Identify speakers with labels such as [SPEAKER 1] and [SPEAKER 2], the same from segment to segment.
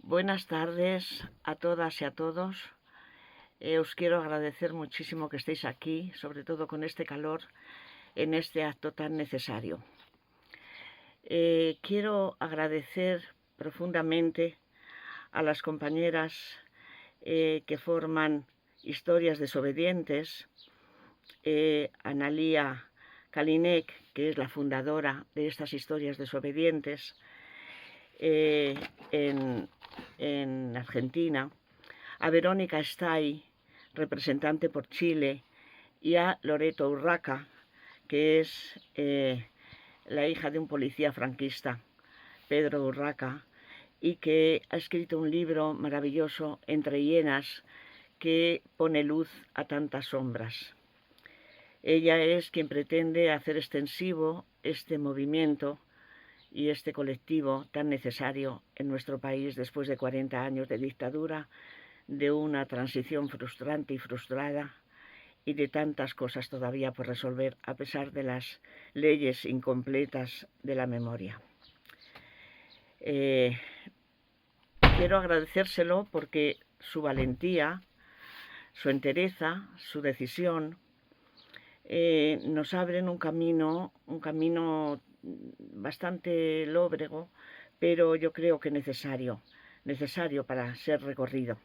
[SPEAKER 1] Buenas tardes a todas y a todos. Os quiero agradecer muchísimo que estéis aquí, sobre todo con este calor, en este acto tan necesario. Quiero agradecer profundamente a las compañeras que forman Historias Desobedientes, Analía Kalinek, que es la fundadora de estas Historias Desobedientes en Argentina, a Verónica Stay, representante por Chile, y a Loreto Urraca, que es la hija de un policía franquista, Pedro Urraca, y que ha escrito un libro maravilloso, Entre hienas, que pone luz a tantas sombras. Ella es quien pretende hacer extensivo este movimiento y este colectivo tan necesario en nuestro país después de 40 años de dictadura, de una transición frustrante y frustrada y de tantas cosas todavía por resolver a pesar de las leyes incompletas de la memoria. Quiero agradecérselo porque su valentía, su entereza, su decisión nos abren un camino bastante lóbrego, pero yo creo que necesario para ser recorrido.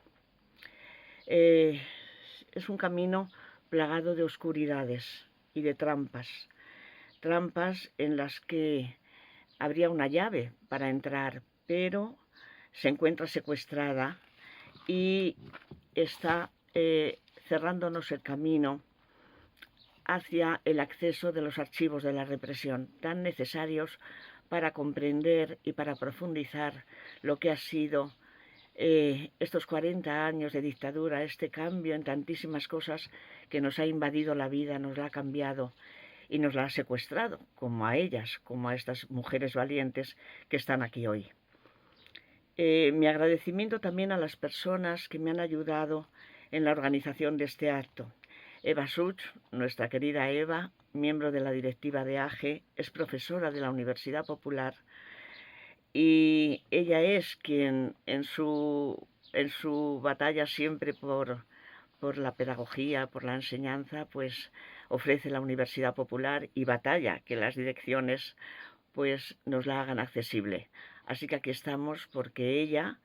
[SPEAKER 1] Es un camino plagado de oscuridades y de trampas en las que habría una llave para entrar, pero se encuentra secuestrada y está cerrándonos el camino hacia el acceso de los archivos de la represión, tan necesarios para comprender y para profundizar lo que ha sido estos 40 años de dictadura, este cambio en tantísimas cosas que nos ha invadido la vida, nos la ha cambiado y nos la ha secuestrado, como a ellas, como a estas mujeres valientes que están aquí hoy. Mi agradecimiento también a las personas que me han ayudado en la organización de este acto. Eva Such, nuestra querida Eva, miembro de la directiva de AGE, es profesora de la Universidad Popular y ella es quien en su batalla siempre por la pedagogía, por la enseñanza, pues ofrece la Universidad Popular y batalla que las direcciones pues nos la hagan accesible. Así que aquí estamos porque ella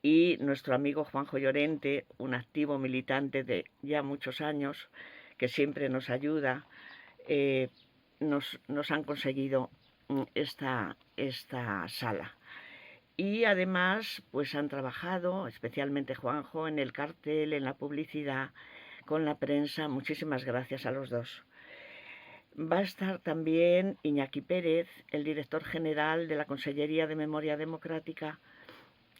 [SPEAKER 1] y nuestro amigo Juanjo Llorente, un activo militante de ya muchos años, que siempre nos ayuda, nos han conseguido esta sala. Y además, pues han trabajado, especialmente Juanjo, en el cartel, en la publicidad, con la prensa. Muchísimas gracias a los dos. Va a estar también Iñaki Pérez, el director general de la Consellería de Memoria Democrática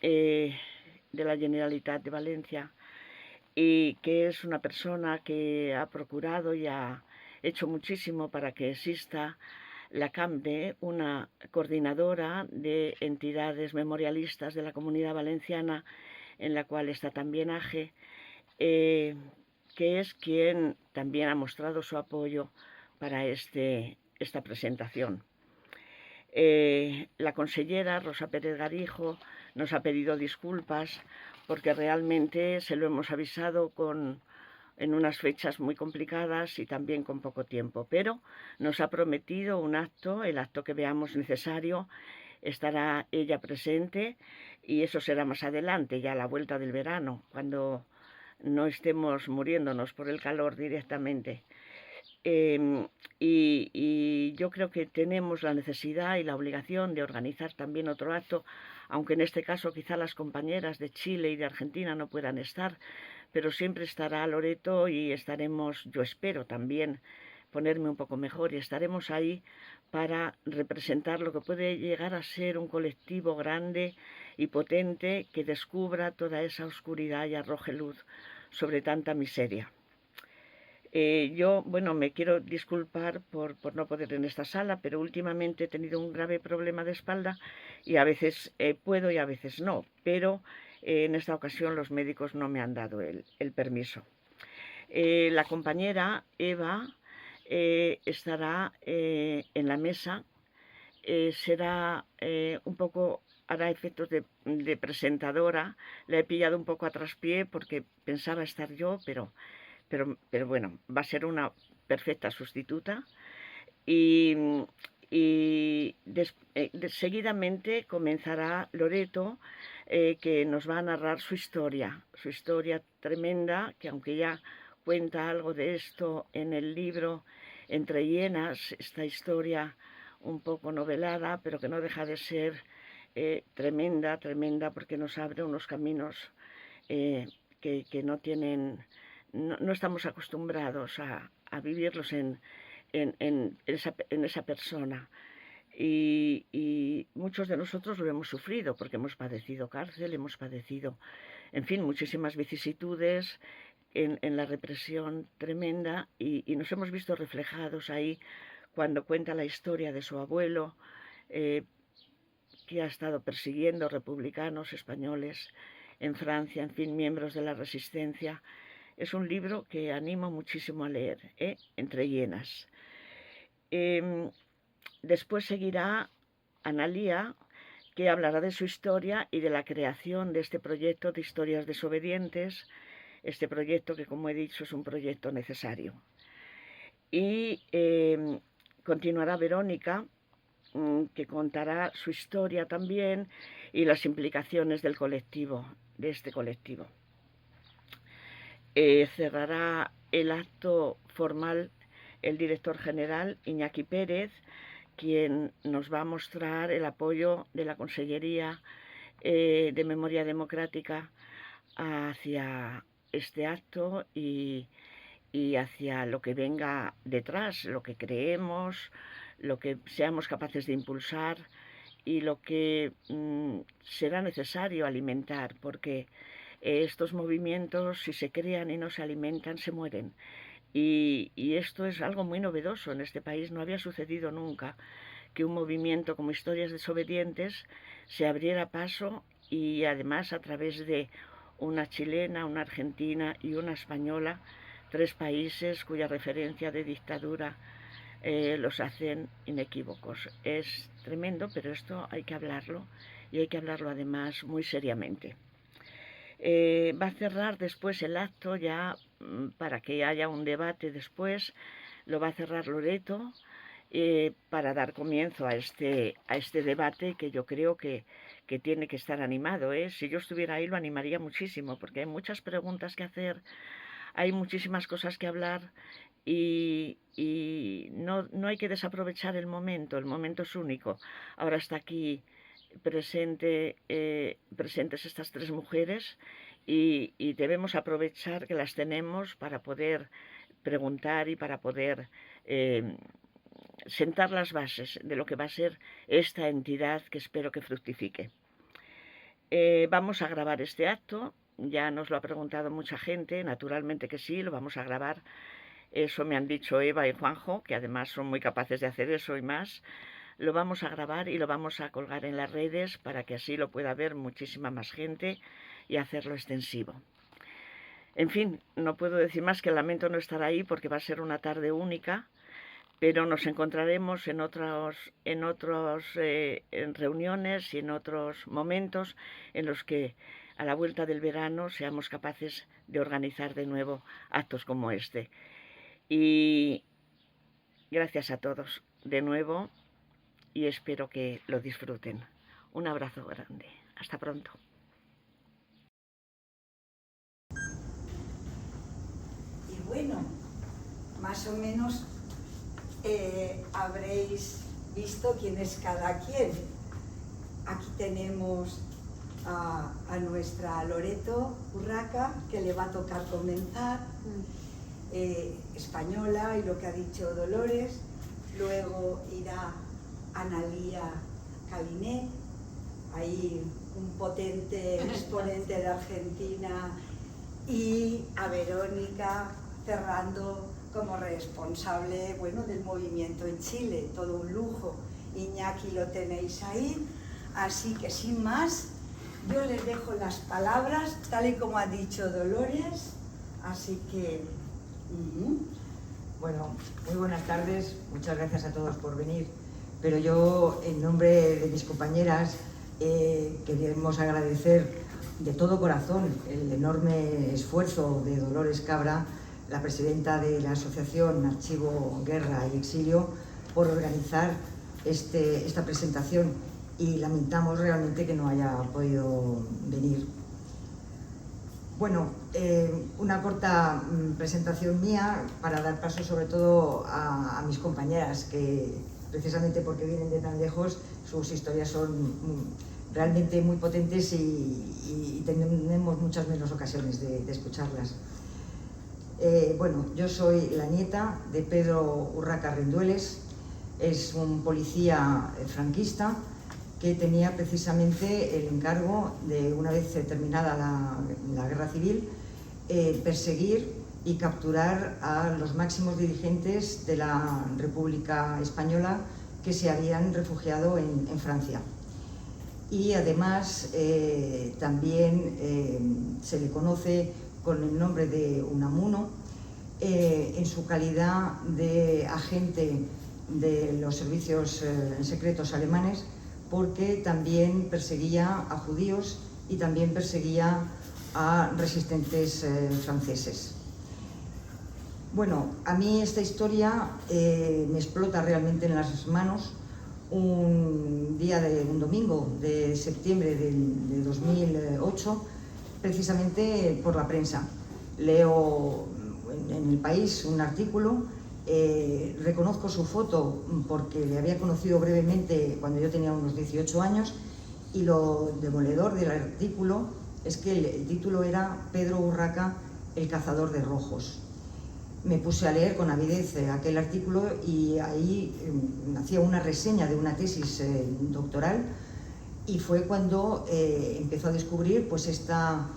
[SPEAKER 1] de la Generalitat de Valencia, y que es una persona que ha procurado y ha hecho muchísimo para que exista la CAMDE, una coordinadora de entidades memorialistas de la Comunidad Valenciana, en la cual está también AGE, que es quien también ha mostrado su apoyo para esta presentación. La consellera Rosa Pérez Garijo nos ha pedido disculpas porque realmente se lo hemos avisado en unas fechas muy complicadas y también con poco tiempo, pero nos ha prometido un acto, el acto que veamos necesario. Estará ella presente y eso será más adelante, ya a la vuelta del verano, cuando no estemos muriéndonos por el calor directamente. Y yo creo que tenemos la necesidad y la obligación de organizar también otro acto, aunque en este caso quizá las compañeras de Chile y de Argentina no puedan estar, pero siempre estará Loreto y estaremos, yo espero también ponerme un poco mejor, y estaremos ahí para representar lo que puede llegar a ser un colectivo grande y potente que descubra toda esa oscuridad y arroje luz sobre tanta miseria. Yo, bueno, me quiero disculpar por no poder en esta sala, pero últimamente he tenido un grave problema de espalda y a veces puedo y a veces no, pero en esta ocasión los médicos no me han dado el permiso. La compañera Eva estará en la mesa, será un poco hará efectos de presentadora. La he pillado un poco a traspié porque pensaba estar yo, pero bueno, va a ser una perfecta sustituta. Y, seguidamente comenzará Loreto, que nos va a narrar su historia tremenda, que aunque ya cuenta algo de esto en el libro Entre hienas, esta historia un poco novelada, pero que no deja de ser tremenda, porque nos abre unos caminos que no tienen, no estamos acostumbrados a vivirlos en esa persona. Y muchos de nosotros lo hemos sufrido porque hemos padecido cárcel, hemos padecido, en fin, muchísimas vicisitudes en la represión tremenda, y nos hemos visto reflejados ahí cuando cuenta la historia de su abuelo, que ha estado persiguiendo republicanos españoles en Francia, en fin, miembros de la resistencia. Es un libro que animo muchísimo a leer, Entre hienas. Después seguirá Analía, que hablará de su historia y de la creación de este proyecto de historias desobedientes, este proyecto que, como he dicho, es un proyecto necesario. Y continuará Verónica, que contará su historia también y las implicaciones del colectivo, de este colectivo. Cerrará el acto formal el director general Iñaki Pérez, quien nos va a mostrar el apoyo de la Consellería de Memoria Democrática hacia este acto y hacia lo que venga detrás, lo que creemos, lo que seamos capaces de impulsar y lo que será necesario alimentar, porque estos movimientos, si se crean y no se alimentan, se mueren. Y esto es algo muy novedoso en este país. No había sucedido nunca que un movimiento como Historias Desobedientes se abriera paso, y además a través de una chilena, una argentina y una española, 3 países cuya referencia de dictadura los hacen inequívocos. Es tremendo, pero esto hay que hablarlo, y hay que hablarlo además muy seriamente. Va a cerrar después el acto, ya para que haya un debate después, lo va a cerrar Loreto, para dar comienzo a este debate, que yo creo que tiene que estar animado. Si yo estuviera ahí lo animaría muchísimo, porque hay muchas preguntas que hacer, hay muchísimas cosas que hablar, y no hay que desaprovechar el momento es único. Ahora está aquí presentes estas 3 mujeres, y debemos aprovechar que las tenemos para poder preguntar y para poder sentar las bases de lo que va a ser esta entidad, que espero que fructifique. Vamos a grabar este acto, ya nos lo ha preguntado mucha gente, naturalmente que sí, lo vamos a grabar. Eso me han dicho Eva y Juanjo, que además son muy capaces de hacer eso y más. Lo vamos a grabar y lo vamos a colgar en las redes para que así lo pueda ver muchísima más gente y hacerlo extensivo. En fin, no puedo decir más, que lamento no estar ahí porque va a ser una tarde única, pero nos encontraremos en reuniones y en otros momentos en los que a la vuelta del verano seamos capaces de organizar de nuevo actos como este. Y gracias a todos de nuevo, y espero que lo disfruten. Un abrazo grande. Hasta pronto.
[SPEAKER 2] Y bueno, más o menos habréis visto quién es cada quien. Aquí tenemos a nuestra Loreto Urraca, que le va a tocar comenzar, española, y lo que ha dicho Dolores. Luego irá Analía Caliné, ahí un potente exponente de Argentina, y a Verónica cerrando como responsable, bueno, del movimiento en Chile, todo un lujo. Iñaki lo tenéis ahí, así que sin más, yo les dejo las palabras, tal y como ha dicho Dolores, así que...
[SPEAKER 3] Bueno, muy buenas tardes, muchas gracias a todos por venir, pero yo, en nombre de mis compañeras, Queremos agradecer de todo corazón el enorme esfuerzo de Dolores Cabra, la presidenta de la Asociación Archivo, Guerra y Exilio, por organizar esta presentación, y lamentamos realmente que no haya podido venir. Bueno, una corta presentación mía para dar paso sobre todo a mis compañeras, que precisamente porque vienen de tan lejos, sus historias son realmente muy potentes y tenemos muchas menos ocasiones de escucharlas. Bueno, yo soy la nieta de Pedro Urraca Rendueles. Es un policía franquista que tenía precisamente el encargo de, una vez terminada la guerra civil, perseguir y capturar a los máximos dirigentes de la República Española que se habían refugiado en Francia. Y además también se le conoce con el nombre de Unamuno en su calidad de agente de los servicios secretos alemanes, porque también perseguía a judíos y también perseguía a resistentes franceses. Bueno, a mí esta historia me explota realmente en las manos un domingo de septiembre de 2008, precisamente por la prensa. Leo en El País un artículo, reconozco su foto porque le había conocido brevemente cuando yo tenía unos 18 años, y lo demoledor del artículo es que el título era Pedro Urraca, el cazador de rojos. Me puse a leer con avidez aquel artículo y ahí hacía una reseña de una tesis doctoral, y fue cuando empezó a descubrir pues esta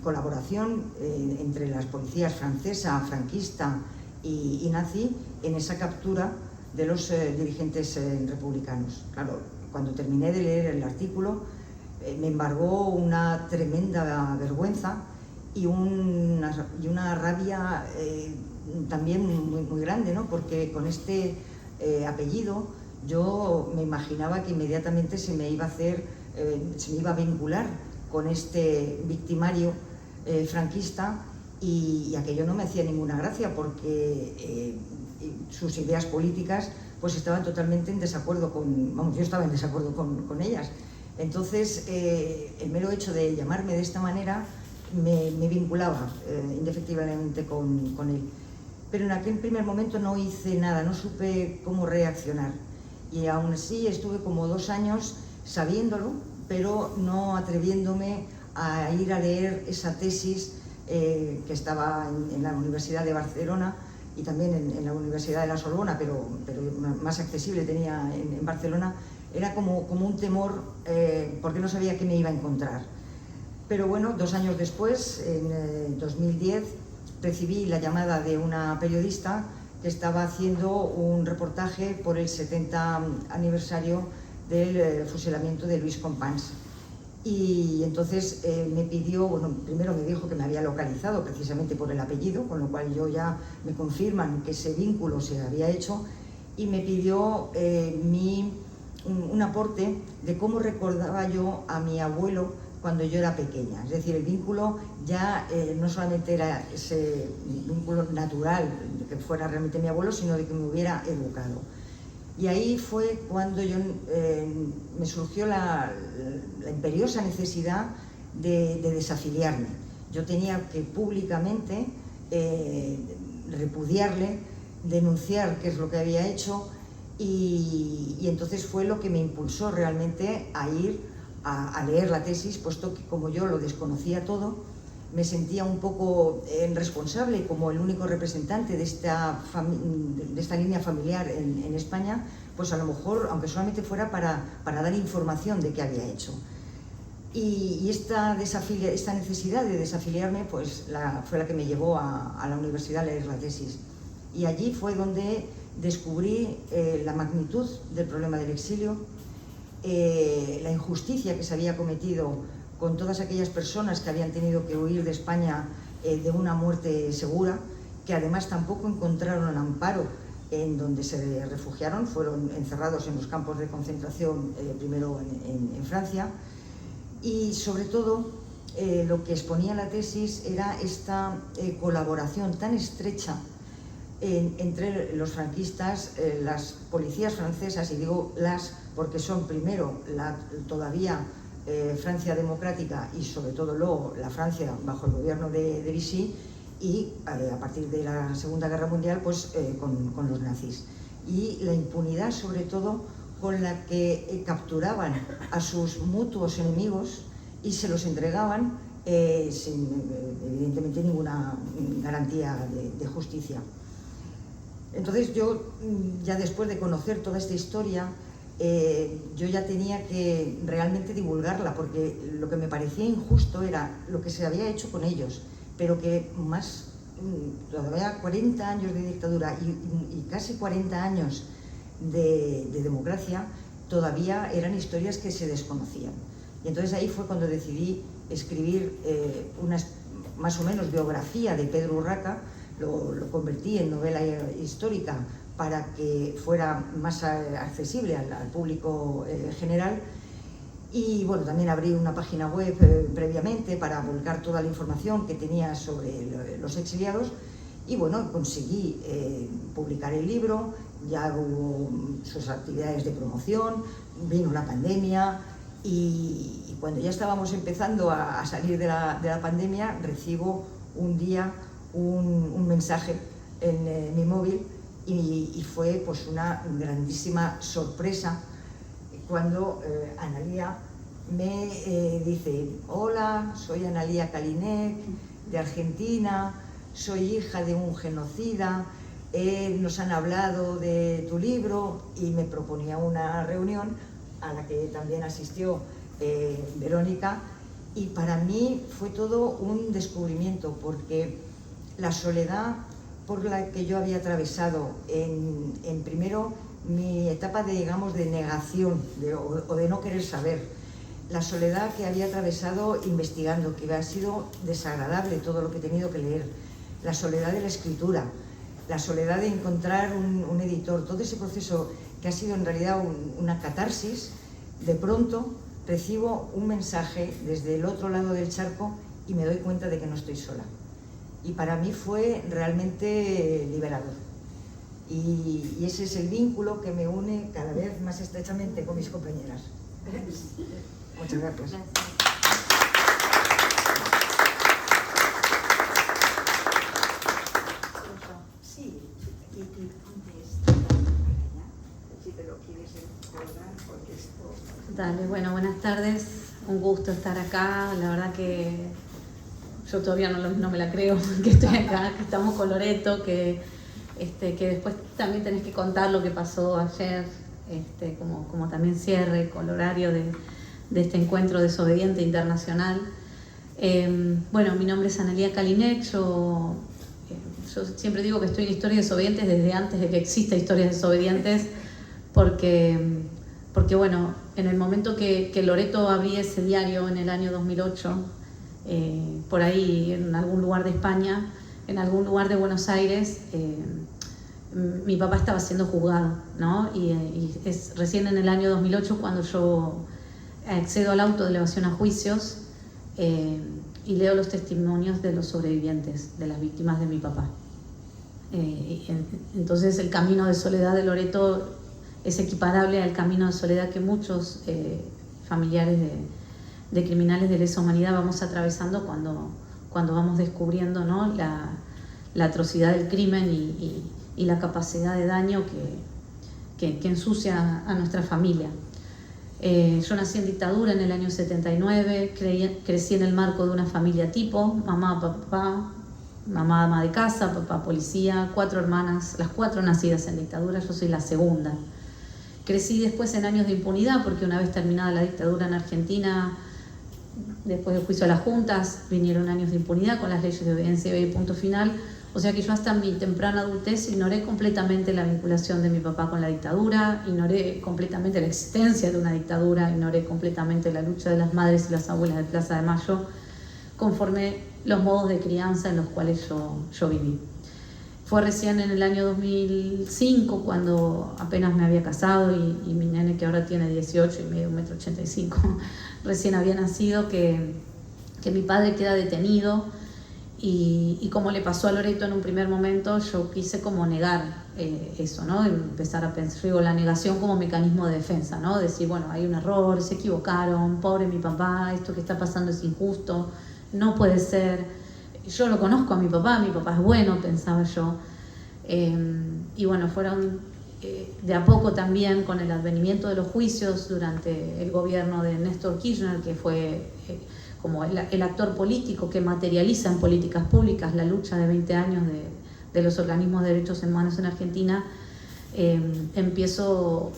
[SPEAKER 3] colaboración entre las policías francesa, franquista y nazi en esa captura de los dirigentes republicanos. Claro, cuando terminé de leer el artículo me embargó una tremenda vergüenza y una rabia también muy grande, ¿no? Porque con este apellido yo me imaginaba que inmediatamente se me iba a vincular con este victimario franquista, y aquello no me hacía ninguna gracia porque sus ideas políticas pues estaban totalmente en desacuerdo yo estaba en desacuerdo con ellas. Entonces el mero hecho de llamarme de esta manera me vinculaba indefectiblemente con él. Pero en aquel primer momento no hice nada, no supe cómo reaccionar, y aún así estuve como 2 años sabiéndolo, pero no atreviéndome a ir a leer esa tesis que estaba en la Universidad de Barcelona y también en la Universidad de la Sorbona, pero más accesible tenía en Barcelona. Era como un temor porque no sabía qué me iba a encontrar. Pero bueno, 2 años después, en 2010, recibí la llamada de una periodista que estaba haciendo un reportaje por el 70 aniversario del fusilamiento de Luis Companys. Y entonces me pidió, bueno, primero me dijo que me había localizado precisamente por el apellido, con lo cual yo ya me confirman que ese vínculo se había hecho, y me pidió un aporte de cómo recordaba yo a mi abuelo cuando yo era pequeña. Es decir, el vínculo ya no solamente era ese vínculo natural, de que fuera realmente mi abuelo, sino de que me hubiera educado. Y ahí fue cuando me surgió la imperiosa necesidad de desafiliarme. Yo tenía que públicamente repudiarle, denunciar qué es lo que había hecho, y entonces fue lo que me impulsó realmente a ir a leer la tesis, puesto que como yo lo desconocía todo, me sentía un poco responsable como el único representante de esta línea familiar en España, pues a lo mejor, aunque solamente fuera para dar información de qué había hecho. Y esta necesidad de desafiliarme pues fue la que me llevó a la universidad a leer la tesis. Y allí fue donde descubrí la magnitud del problema del exilio, la injusticia que se había cometido con todas aquellas personas que habían tenido que huir de España de una muerte segura, que además tampoco encontraron amparo en donde se refugiaron, fueron encerrados en los campos de concentración, primero en Francia, y sobre todo lo que exponía la tesis era esta colaboración tan estrecha entre los franquistas, las policías francesas, y digo las porque son primero todavía Francia democrática y sobre todo luego la Francia bajo el gobierno de Vichy, y a partir de la Segunda Guerra Mundial pues con los nazis. Y la impunidad sobre todo con la que capturaban a sus mutuos enemigos y se los entregaban sin evidentemente ninguna garantía de justicia. Entonces yo, ya después de conocer toda esta historia, yo ya tenía que realmente divulgarla, porque lo que me parecía injusto era lo que se había hecho con ellos, pero que más, todavía 40 años de dictadura y casi 40 años de democracia, todavía eran historias que se desconocían. Y entonces ahí fue cuando decidí escribir una más o menos biografía de Pedro Urraca. Lo convertí en novela histórica para que fuera más accesible al público general. Y bueno, también abrí una página web previamente para volcar toda la información que tenía sobre los exiliados, y bueno, conseguí publicar el libro. Ya hubo sus actividades de promoción, vino la pandemia, y cuando ya estábamos empezando a salir de la pandemia, recibo un día un mensaje en mi móvil, y fue pues una grandísima sorpresa cuando Analía me dice: hola, soy Analía Kalinek, de Argentina, soy hija de un genocida, nos han hablado de tu libro, y me proponía una reunión a la que también asistió Verónica, y para mí fue todo un descubrimiento, porque la soledad por la que yo había atravesado en primero mi etapa de, digamos, de negación o de no querer saber, la soledad que había atravesado investigando, que ha sido desagradable todo lo que he tenido que leer, la soledad de la escritura, la soledad de encontrar un editor, todo ese proceso que ha sido en realidad una catarsis. De pronto recibo un mensaje desde el otro lado del charco y me doy cuenta de que no estoy sola. Y para mí fue realmente liberador. Y ese es el vínculo que me une cada vez más estrechamente con mis compañeras. Muchas gracias.
[SPEAKER 2] Sí, y antes, si te lo quieres recordar, porque esto...
[SPEAKER 4] Dale, bueno, buenas tardes, un gusto estar acá. La verdad que yo todavía no me la creo que estoy acá, que estamos con Loreto, que después también tenés que contar lo que pasó ayer, como también cierre con el horario de este encuentro desobediente internacional. Bueno, mi nombre es Analía Kalinek, yo siempre digo que estoy en Historias Desobedientes desde antes de que exista Historias Desobedientes, porque bueno, en el momento que Loreto abría ese diario en el año 2008, por ahí en algún lugar de España, en algún lugar de Buenos Aires, mi papá estaba siendo juzgado, ¿no? Y es recién en el año 2008 cuando yo accedo al auto de elevación a juicios y leo los testimonios de los sobrevivientes, de las víctimas de mi papá. Entonces el camino de soledad de Loreto es equiparable al camino de soledad que muchos familiares de criminales de lesa humanidad vamos atravesando cuando vamos descubriendo, ¿no?, la atrocidad del crimen y la capacidad de daño que ensucia a nuestra familia. Yo nací en dictadura en el año 79, crecí en el marco de una familia tipo: mamá, papá, mamá ama de casa, papá policía, 4 hermanas, las 4 nacidas en dictadura, yo soy la segunda. Crecí después en años de impunidad, porque una vez terminada la dictadura en Argentina, después del juicio a las juntas, vinieron años de impunidad con las leyes de obediencia y punto final. O sea que yo hasta mi temprana adultez ignoré completamente la vinculación de mi papá con la dictadura, ignoré completamente la existencia de una dictadura, ignoré completamente la lucha de las madres y las abuelas de Plaza de Mayo, conforme los modos de crianza en los cuales yo viví. Fue recién en el año 2005, cuando apenas me había casado y mi nene, que ahora tiene 18 y medio, 1,85 m, recién había nacido, que mi padre queda detenido. Y como le pasó a Loreto en un primer momento, yo quise como negar eso, ¿no? Empezar a pensar, digo, la negación como mecanismo de defensa, ¿no? Decir, bueno, hay un error, se equivocaron, pobre mi papá, esto que está pasando es injusto, no puede ser. Yo lo conozco a mi papá es bueno, pensaba yo. Y bueno, fueron de a poco también, con el advenimiento de los juicios durante el gobierno de Néstor Kirchner, que fue como el actor político que materializa en políticas públicas la lucha de 20 años de los organismos de derechos humanos en Argentina, empiezo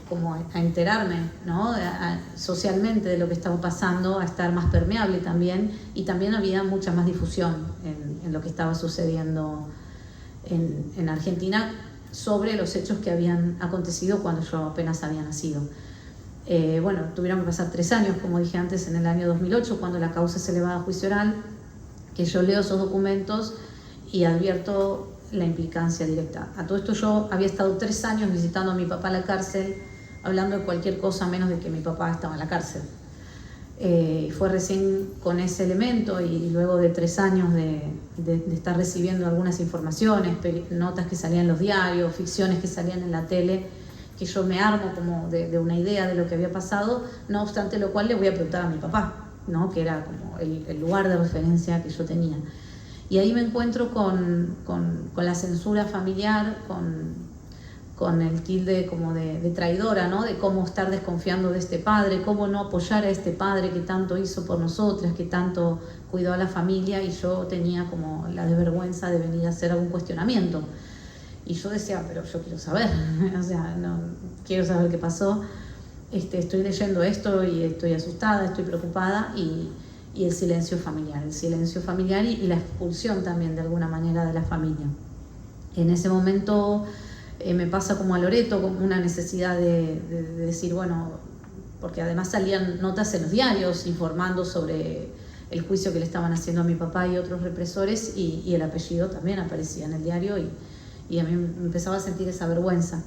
[SPEAKER 4] como a enterarme, ¿no? Socialmente de lo que estaba pasando, a estar más permeable también, y también había mucha más difusión en lo que estaba sucediendo en Argentina sobre los hechos que habían acontecido cuando yo apenas había nacido. Bueno, tuvieron que pasar 3 años, como dije antes, en el año 2008, cuando la causa se elevaba a juicio oral, que yo leo esos documentos y advierto la implicancia directa. A todo esto yo había estado 3 años visitando a mi papá a la cárcel, hablando de cualquier cosa menos de que mi papá estaba en la cárcel. Fue recién con ese elemento, y luego de 3 años de estar recibiendo algunas informaciones, notas que salían en los diarios, ficciones que salían en la tele, que yo me armo como de una idea de lo que había pasado, no obstante lo cual le voy a preguntar a mi papá, ¿no? Que era como el lugar de referencia que yo tenía. Y ahí me encuentro con la censura familiar, con el tilde como de traidora, ¿no? De cómo estar desconfiando de este padre, cómo no apoyar a este padre que tanto hizo por nosotras, que tanto cuidó a la familia, y yo tenía como la desvergüenza de venir a hacer algún cuestionamiento. Y yo decía, pero yo quiero saber, o sea, no, quiero saber qué pasó, estoy leyendo esto y estoy asustada, estoy preocupada, y el silencio familiar y la expulsión también de alguna manera de la familia. En ese momento me pasa como a Loreto, como una necesidad de decir, bueno, porque además salían notas en los diarios informando sobre el juicio que le estaban haciendo a mi papá y otros represores, y el apellido también aparecía en el diario, y a mí me empezaba a sentir esa vergüenza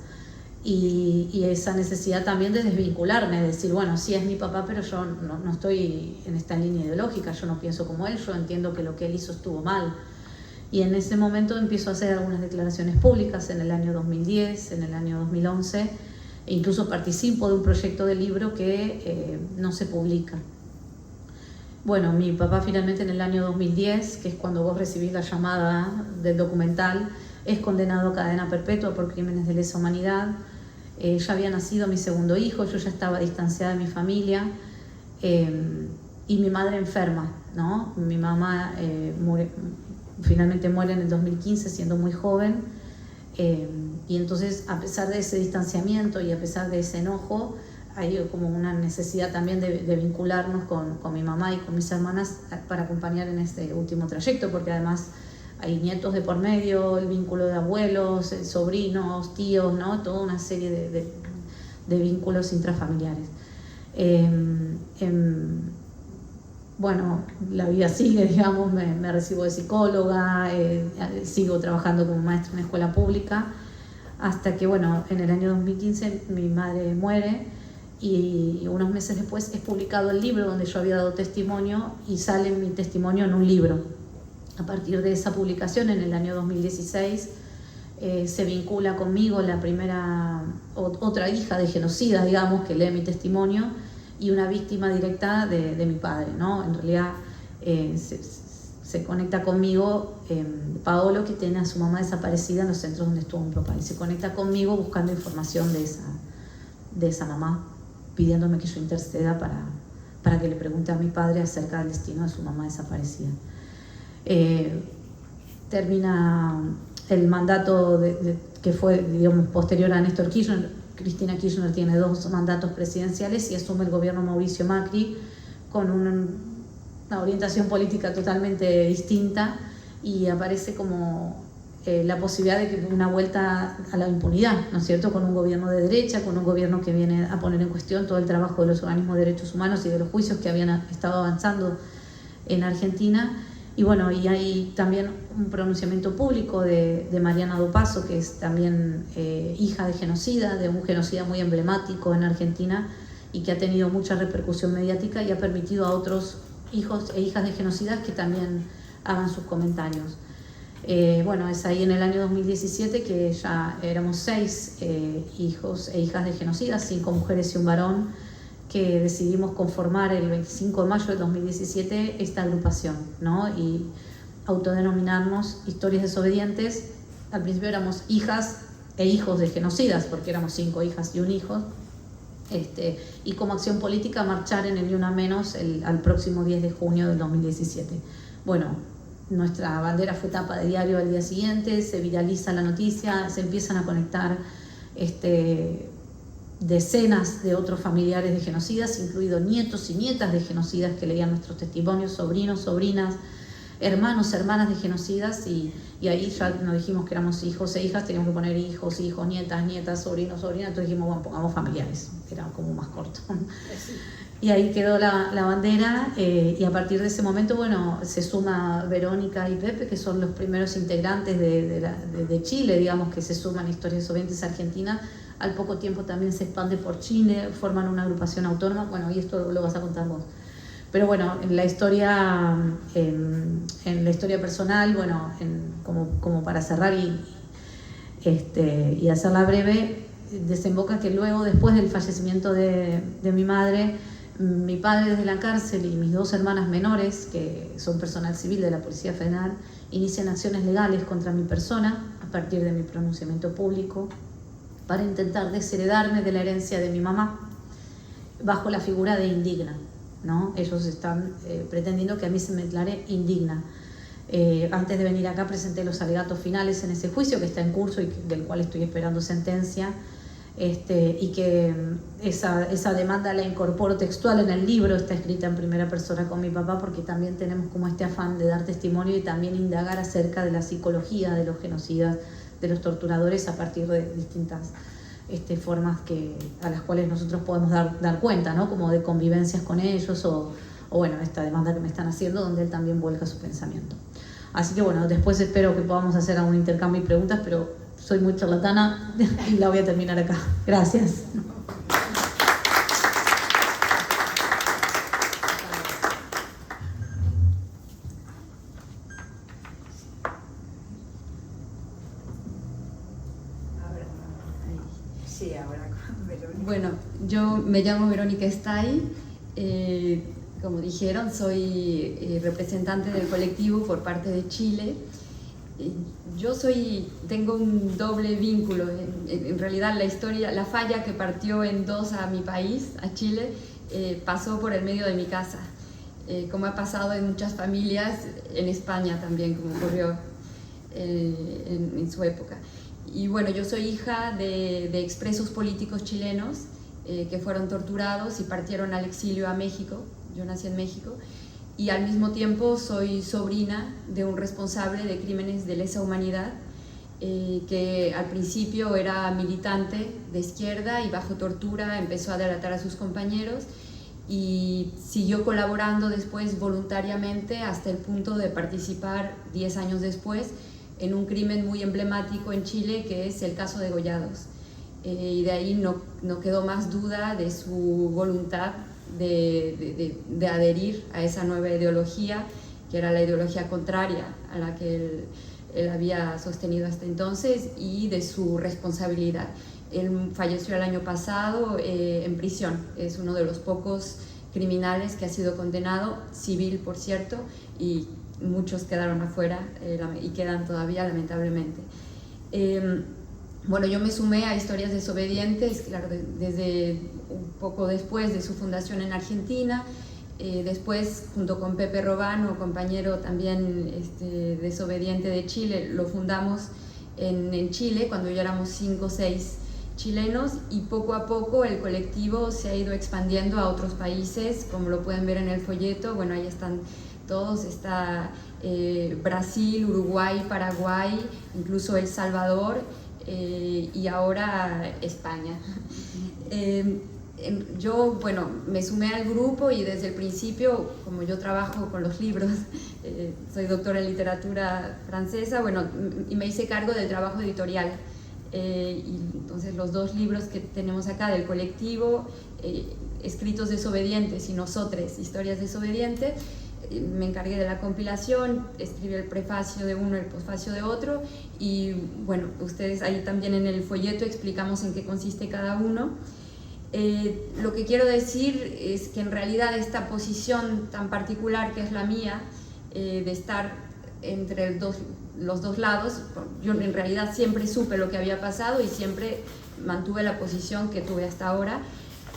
[SPEAKER 4] y esa necesidad también de desvincularme, de decir, bueno, sí es mi papá, pero yo no estoy en esta línea ideológica, yo no pienso como él, yo entiendo que lo que él hizo estuvo mal. Y en ese momento empiezo a hacer algunas declaraciones públicas en el año 2010, en el año 2011, e incluso participo de un proyecto de libro que no se publica. Bueno, mi papá finalmente en el año 2010, que es cuando vos recibís la llamada del documental, es condenado a cadena perpetua por crímenes de lesa humanidad. Ya había nacido mi segundo hijo, yo ya estaba distanciada de mi familia, y mi madre enferma, ¿no? Mi mamá finalmente muere en el 2015 siendo muy joven, y entonces, a pesar de ese distanciamiento y a pesar de ese enojo, hay como una necesidad también de vincularnos con mi mamá y con mis hermanas para acompañar en este último trayecto, porque además hay nietos de por medio, el vínculo de abuelos, sobrinos, tíos, ¿no? Toda una serie de vínculos intrafamiliares. Bueno, la vida sigue, digamos, me recibo de psicóloga, sigo trabajando como maestra en una escuela pública, hasta que, bueno, en el año 2015 mi madre muere, y unos meses después es publicado el libro donde yo había dado testimonio, y sale mi testimonio en un libro. A partir de esa publicación, en el año 2016, se vincula conmigo la otra hija de genocida, digamos, que lee mi testimonio, y una víctima directa de mi padre, ¿no? En realidad se conecta conmigo Paolo, que tiene a su mamá desaparecida en los centros donde estuvo mi papá, y se conecta conmigo buscando información de esa mamá, pidiéndome que yo interceda para que le pregunte a mi padre acerca del destino de su mamá desaparecida. Termina el mandato que fue, digamos, posterior a Néstor Kirchner. Cristina Kirchner tiene 2 mandatos presidenciales y asume el gobierno Mauricio Macri con una orientación política totalmente distinta, y aparece como la posibilidad de que una vuelta a la impunidad, ¿no es cierto?, con un gobierno de derecha, con un gobierno que viene a poner en cuestión todo el trabajo de los organismos de derechos humanos y de los juicios que habían estado avanzando en Argentina. Y bueno, y hay también un pronunciamiento público de Mariana Dopazo, que es también hija de genocida, de un genocida muy emblemático en Argentina y que ha tenido mucha repercusión mediática y ha permitido a otros hijos e hijas de genocidas que también hagan sus comentarios. Bueno, es ahí en el año 2017 que ya éramos 6 hijos e hijas de genocidas, 5 mujeres y un varón, que decidimos conformar el 25 de mayo de 2017 esta agrupación, ¿no? Y autodenominarnos Historias Desobedientes. Al principio éramos hijas e hijos de genocidas, porque éramos 5 hijas y un hijo. Y como acción política marchar en el Ni Una Menos al próximo 10 de junio del 2017. Bueno, nuestra bandera fue tapa de diario al día siguiente, se viraliza la noticia, se empiezan a conectar decenas de otros familiares de genocidas, incluidos nietos y nietas de genocidas que leían nuestros testimonios, sobrinos, sobrinas, hermanos, hermanas de genocidas, y ahí ya nos dijimos que éramos hijos e hijas, teníamos que poner hijos, hijos, nietas, nietas, sobrinos, sobrinas, entonces dijimos, bueno, pongamos familiares, era como más corto. Y ahí quedó la bandera, y a partir de ese momento, bueno, se suma Verónica y Pepe, que son los primeros integrantes de Chile, digamos, que se suman a Historias Desobedientes Argentina. Al poco tiempo también se expande por Chile, forman una agrupación autónoma, bueno, y esto lo vas a contar vos. Pero bueno, en la historia personal, bueno, como para cerrar y hacerla breve, desemboca que luego, después del fallecimiento de mi madre, mi padre desde la cárcel y mis 2 hermanas menores, que son personal civil de la Policía Federal, inician acciones legales contra mi persona a partir de mi pronunciamiento público para intentar desheredarme de la herencia de mi mamá bajo la figura de indigna, ¿no? Ellos están pretendiendo que a mí se me declare indigna. Antes de venir acá presenté los alegatos finales en ese juicio que está en curso y del cual estoy esperando sentencia, y que esa demanda la incorporo textual en el libro, está escrita en primera persona con mi papá, porque también tenemos como este afán de dar testimonio y también indagar acerca de la psicología de los genocidas, de los torturadores, a partir de distintas formas a las cuales nosotros podemos dar cuenta, ¿no? Como de convivencias con ellos o bueno, esta demanda que me están haciendo, donde él también vuelca su pensamiento. Así que bueno, después espero que podamos hacer un intercambio de preguntas, pero soy muy charlatana y la voy a terminar acá. Gracias.
[SPEAKER 2] Sí, ahora con Verónica.
[SPEAKER 5] Bueno, yo me llamo Verónica Stay, como dijeron, soy representante del colectivo por parte de Chile. Tengo un doble vínculo, en realidad la falla que partió en 2 a mi país, a Chile, pasó por el medio de mi casa, como ha pasado en muchas familias, en España también, como ocurrió en su época. Y bueno, yo soy hija de expresos políticos chilenos que fueron torturados y partieron al exilio a México. Yo nací en México y al mismo tiempo soy sobrina de un responsable de crímenes de lesa humanidad que al principio era militante de izquierda y bajo tortura empezó a delatar a sus compañeros y siguió colaborando después voluntariamente hasta el punto de participar 10 años después en un crimen muy emblemático en Chile, que es el caso de Gollados. Y de ahí no quedó más duda de su voluntad de adherir a esa nueva ideología, que era la ideología contraria a la que él había sostenido hasta entonces, y de su responsabilidad. Él falleció el año pasado en prisión, es uno de los pocos criminales que ha sido condenado, civil por cierto, y muchos quedaron afuera y quedan todavía, lamentablemente. Bueno, yo me sumé a Historias Desobedientes, claro, desde un poco después de su fundación en Argentina. Después, junto con Pepe Robano, compañero también desobediente de Chile, lo fundamos en Chile cuando ya éramos 5 o 6 chilenos, y poco a poco el colectivo se ha ido expandiendo a otros países, como lo pueden ver en el folleto. Bueno, ahí están todos, está Brasil, Uruguay, Paraguay, incluso El Salvador, y ahora España. Yo, bueno, me sumé al grupo y desde el principio, como yo trabajo con los libros, soy doctora en literatura francesa, bueno, y me hice cargo del trabajo editorial. Y entonces los 2 libros que tenemos acá del colectivo, Escritos Desobedientes y Nosotres, Historias Desobedientes, me encargué de la compilación, escribí el prefacio de uno, el posfacio de otro, y bueno, ustedes ahí también en el folleto explicamos en qué consiste cada uno. Lo que quiero decir es que en realidad esta posición tan particular que es la mía, de estar entre los dos lados, yo en realidad siempre supe lo que había pasado y siempre mantuve la posición que tuve hasta ahora,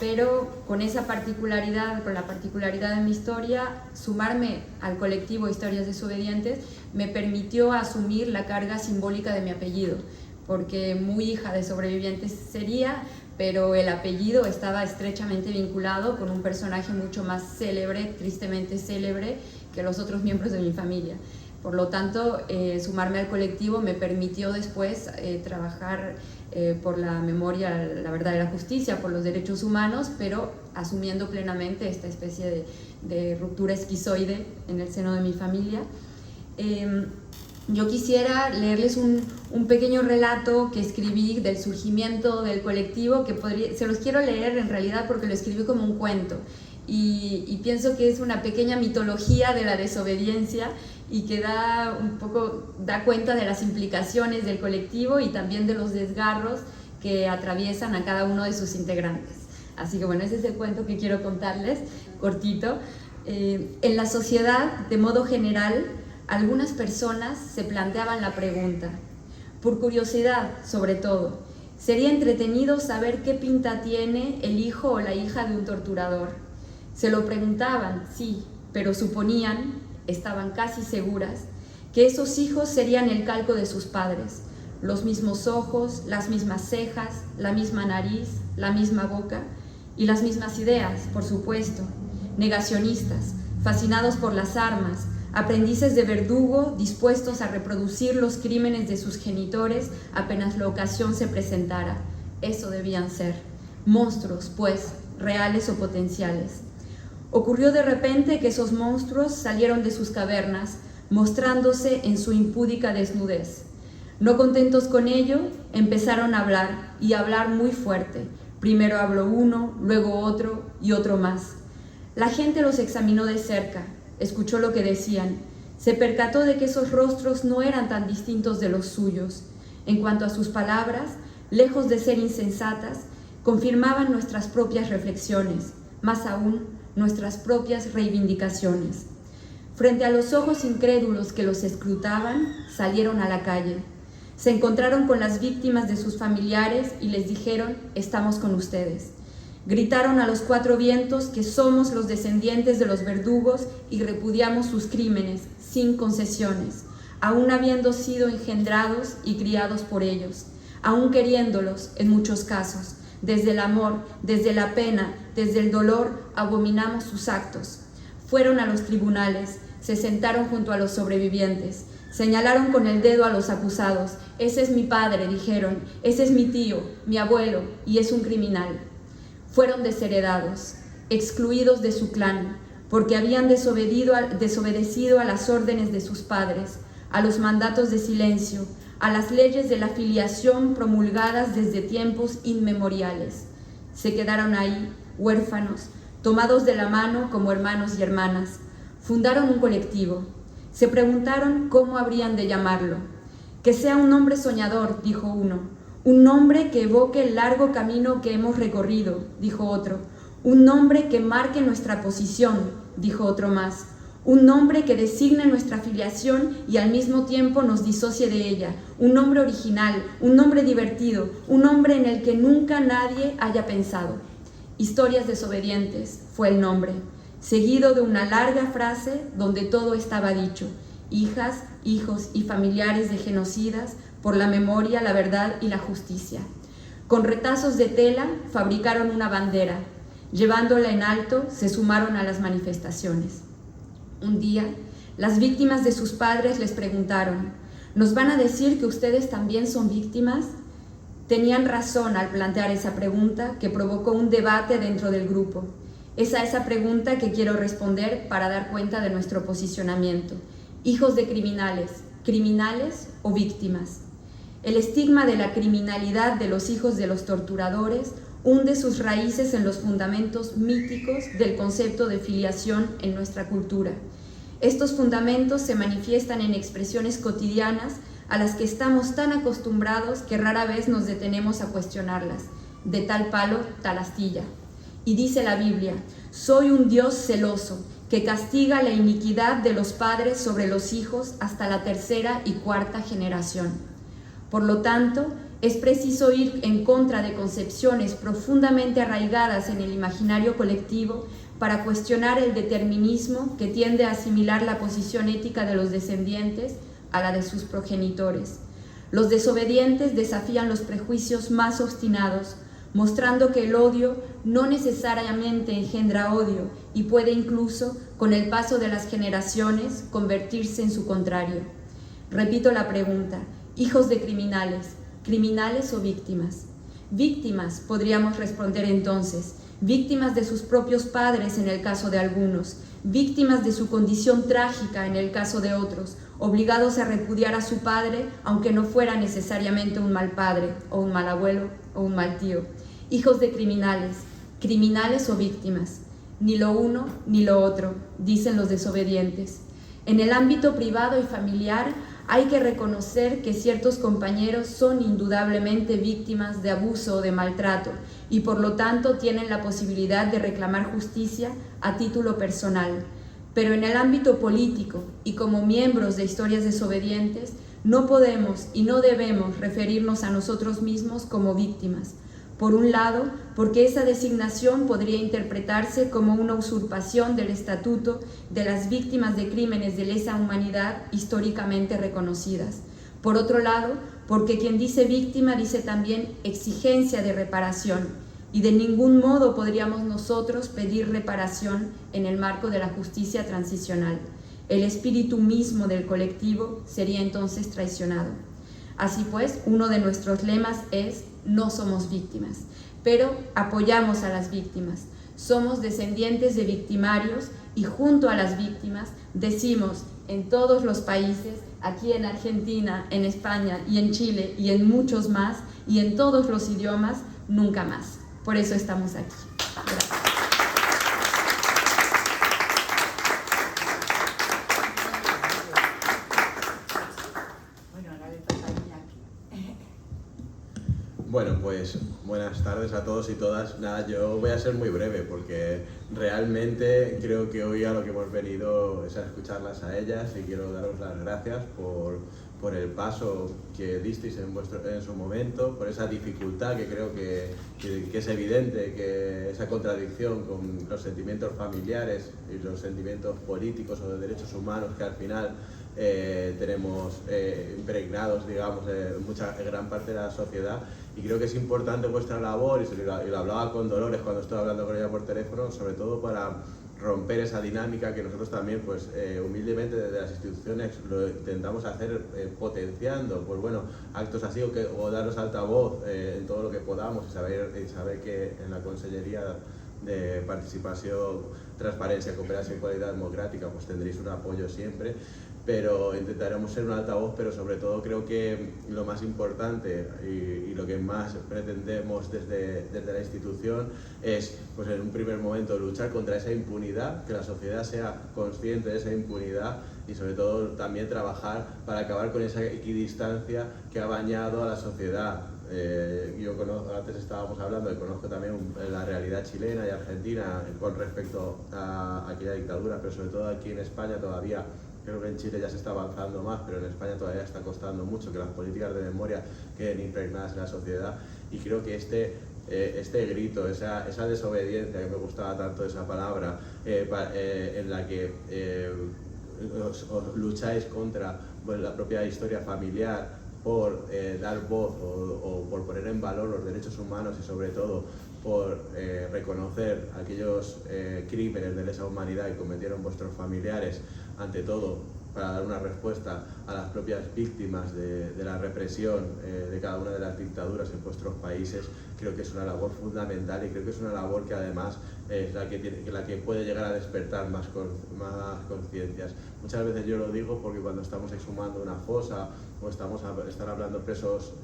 [SPEAKER 5] pero con esa particularidad, con la particularidad de mi historia, sumarme al colectivo Historias Desobedientes me permitió asumir la carga simbólica de mi apellido, porque muy hija de sobrevivientes sería, pero el apellido estaba estrechamente vinculado con un personaje mucho más célebre, tristemente célebre, que los otros miembros de mi familia. Por lo tanto, sumarme al colectivo me permitió después trabajar por la memoria, la verdad y la justicia, por los derechos humanos, pero asumiendo plenamente esta especie de ruptura esquizoide en el seno de mi familia. Yo quisiera leerles un pequeño relato que escribí del surgimiento del colectivo, que se los quiero leer en realidad porque lo escribí como un cuento y pienso que es una pequeña mitología de la desobediencia y que da cuenta de las implicaciones del colectivo y también de los desgarros que atraviesan a cada uno de sus integrantes. Así que bueno, ese es el cuento que quiero contarles, cortito. En la sociedad, de modo general, algunas personas se planteaban la pregunta, por curiosidad sobre todo, ¿sería entretenido saber qué pinta tiene el hijo o la hija de un torturador? Se lo preguntaban, sí, pero suponían, estaban casi seguras, que esos hijos serían el calco de sus padres, los mismos ojos, las mismas cejas, la misma nariz, la misma boca y las mismas ideas, por supuesto, negacionistas, fascinados por las armas, aprendices de verdugo dispuestos a reproducir los crímenes de sus genitores apenas la ocasión se presentara. Eso debían ser. Monstruos, pues, reales o potenciales. Ocurrió de repente que esos monstruos salieron de sus cavernas, mostrándose en su impúdica desnudez. No contentos con ello, empezaron a hablar, y a hablar muy fuerte. Primero habló uno, luego otro y otro más. La gente los examinó de cerca, escuchó lo que decían, se percató de que esos rostros no eran tan distintos de los suyos. En cuanto a sus palabras, lejos de ser insensatas, confirmaban nuestras propias reflexiones, más aún, nuestras propias reivindicaciones. Frente a los ojos incrédulos que los escrutaban, salieron a la calle. Se encontraron con las víctimas de sus familiares y les dijeron, estamos con ustedes. Gritaron a los 4 vientos que somos los descendientes de los verdugos y repudiamos sus crímenes, sin concesiones, aún habiendo sido engendrados y criados por ellos, aún queriéndolos en muchos casos. Desde el amor, desde la pena, desde el dolor, abominamos sus actos. Fueron a los tribunales, se sentaron junto a los sobrevivientes, señalaron con el dedo a los acusados. Ese es mi padre, dijeron, ese es mi tío, mi abuelo, y es un criminal. Fueron desheredados, excluidos de su clan, porque habían desobedecido a las órdenes de sus padres, a los mandatos de silencio, a las leyes de la filiación promulgadas desde tiempos inmemoriales. Se quedaron ahí, huérfanos, tomados de la mano como hermanos y hermanas. Fundaron un colectivo. Se preguntaron cómo habrían de llamarlo. Que sea un nombre soñador, dijo uno. Un nombre que evoque el largo camino que hemos recorrido, dijo otro. Un nombre que marque nuestra posición, dijo otro más. Un nombre que designe nuestra filiación y al mismo tiempo nos disocie de ella. Un nombre original, un nombre divertido, un nombre en el que nunca nadie haya pensado. Historias Desobedientes fue el nombre, seguido de una larga frase donde todo estaba dicho. Hijas, hijos y familiares de genocidas, por la memoria, la verdad y la justicia. Con retazos de tela fabricaron una bandera. Llevándola en alto, se sumaron a las manifestaciones. Un día, las víctimas de sus padres les preguntaron, ¿nos van a decir que ustedes también son víctimas? Tenían razón al plantear esa pregunta que provocó un debate dentro del grupo. Es a esa pregunta que quiero responder para dar cuenta de nuestro posicionamiento. Hijos de criminales, ¿criminales o víctimas? El estigma de la criminalidad de los hijos de los torturadores hunde sus raíces en los fundamentos míticos del concepto de filiación en nuestra cultura. Estos fundamentos se manifiestan en expresiones cotidianas a las que estamos tan acostumbrados que rara vez nos detenemos a cuestionarlas. De tal palo, tal astilla. Y dice la Biblia: soy un Dios celoso, que castiga la iniquidad de los padres sobre los hijos hasta la tercera y cuarta generación. Por lo tanto, es preciso ir en contra de concepciones profundamente arraigadas en el imaginario colectivo para cuestionar el determinismo que tiende a asimilar la posición ética de los descendientes a la de sus progenitores. Los desobedientes desafían los prejuicios más obstinados, mostrando que el odio no necesariamente engendra odio y puede incluso, con el paso de las generaciones, convertirse en su contrario. Repito la pregunta: hijos de criminales, ¿criminales o víctimas? Víctimas, podríamos responder entonces, víctimas de sus propios padres en el caso de algunos, víctimas de su condición trágica en el caso de otros, obligados a repudiar a su padre aunque no fuera necesariamente un mal padre, o un mal abuelo, o un mal tío. Hijos de criminales, ¿criminales o víctimas? Ni lo uno ni lo otro, dicen los desobedientes. En el ámbito privado y familiar hay que reconocer que ciertos compañeros son indudablemente víctimas de abuso o de maltrato y por lo tanto tienen la posibilidad de reclamar justicia a título personal. Pero en el ámbito político y como miembros de Historias Desobedientes no podemos y no debemos referirnos a nosotros mismos como víctimas. Por un lado, porque esa designación podría interpretarse como una usurpación del estatuto de las víctimas de crímenes de lesa humanidad históricamente reconocidas. Por otro lado, porque quien dice víctima dice también exigencia de reparación, y de ningún modo podríamos nosotros pedir reparación en el marco de la justicia transicional. El espíritu mismo del colectivo sería entonces traicionado. Así pues, uno de nuestros lemas es: no somos víctimas, pero apoyamos a las víctimas. Somos descendientes de victimarios y junto a las víctimas decimos en todos los países, aquí en Argentina, en España y en Chile y en muchos más y en todos los idiomas, nunca más. Por eso estamos aquí. Gracias.
[SPEAKER 6] Bueno, pues buenas tardes a todos y todas. Nada, yo voy a ser muy breve porque realmente creo que hoy a lo que hemos venido es a escucharlas a ellas y quiero daros las gracias por el paso que disteis en su momento, por esa dificultad que creo que es evidente, que esa contradicción con los sentimientos familiares y los sentimientos políticos o de derechos humanos que al final tenemos impregnados, digamos, en gran parte de la sociedad. Y creo que es importante vuestra labor, y lo hablaba con Dolores cuando estaba hablando con ella por teléfono, sobre todo para romper esa dinámica que nosotros también, pues humildemente desde las instituciones lo intentamos hacer potenciando, pues bueno, actos así o daros altavoz en todo lo que podamos y saber que en la Consellería de Participación, Transparencia, Cooperación y Cualidad Democrática pues tendréis un apoyo siempre, pero intentaremos ser un altavoz, pero sobre todo creo que lo más importante y lo que más pretendemos desde la institución es, pues en un primer momento, luchar contra esa impunidad, que la sociedad sea consciente de esa impunidad y sobre todo también trabajar para acabar con esa equidistancia que ha bañado a la sociedad. Yo conozco, antes estábamos hablando, y conozco también la realidad chilena y argentina con respecto a aquella dictadura, pero sobre todo aquí en España todavía. Creo que en Chile ya se está avanzando más, pero en España todavía está costando mucho que las políticas de memoria queden impregnadas en la sociedad. Y creo que este grito, esa desobediencia, que me gustaba tanto esa palabra, en la que os lucháis contra la propia historia familiar, por dar voz o por poner en valor los derechos humanos y sobre todo por reconocer aquellos crímenes de lesa humanidad que cometieron vuestros familiares, ante todo para dar una respuesta a las propias víctimas de la represión de cada una de las dictaduras en vuestros países, creo que es una labor fundamental y creo que es una labor que además es la que puede llegar a despertar más conciencias. Muchas veces yo lo digo porque cuando estamos exhumando una fosa o están hablando presos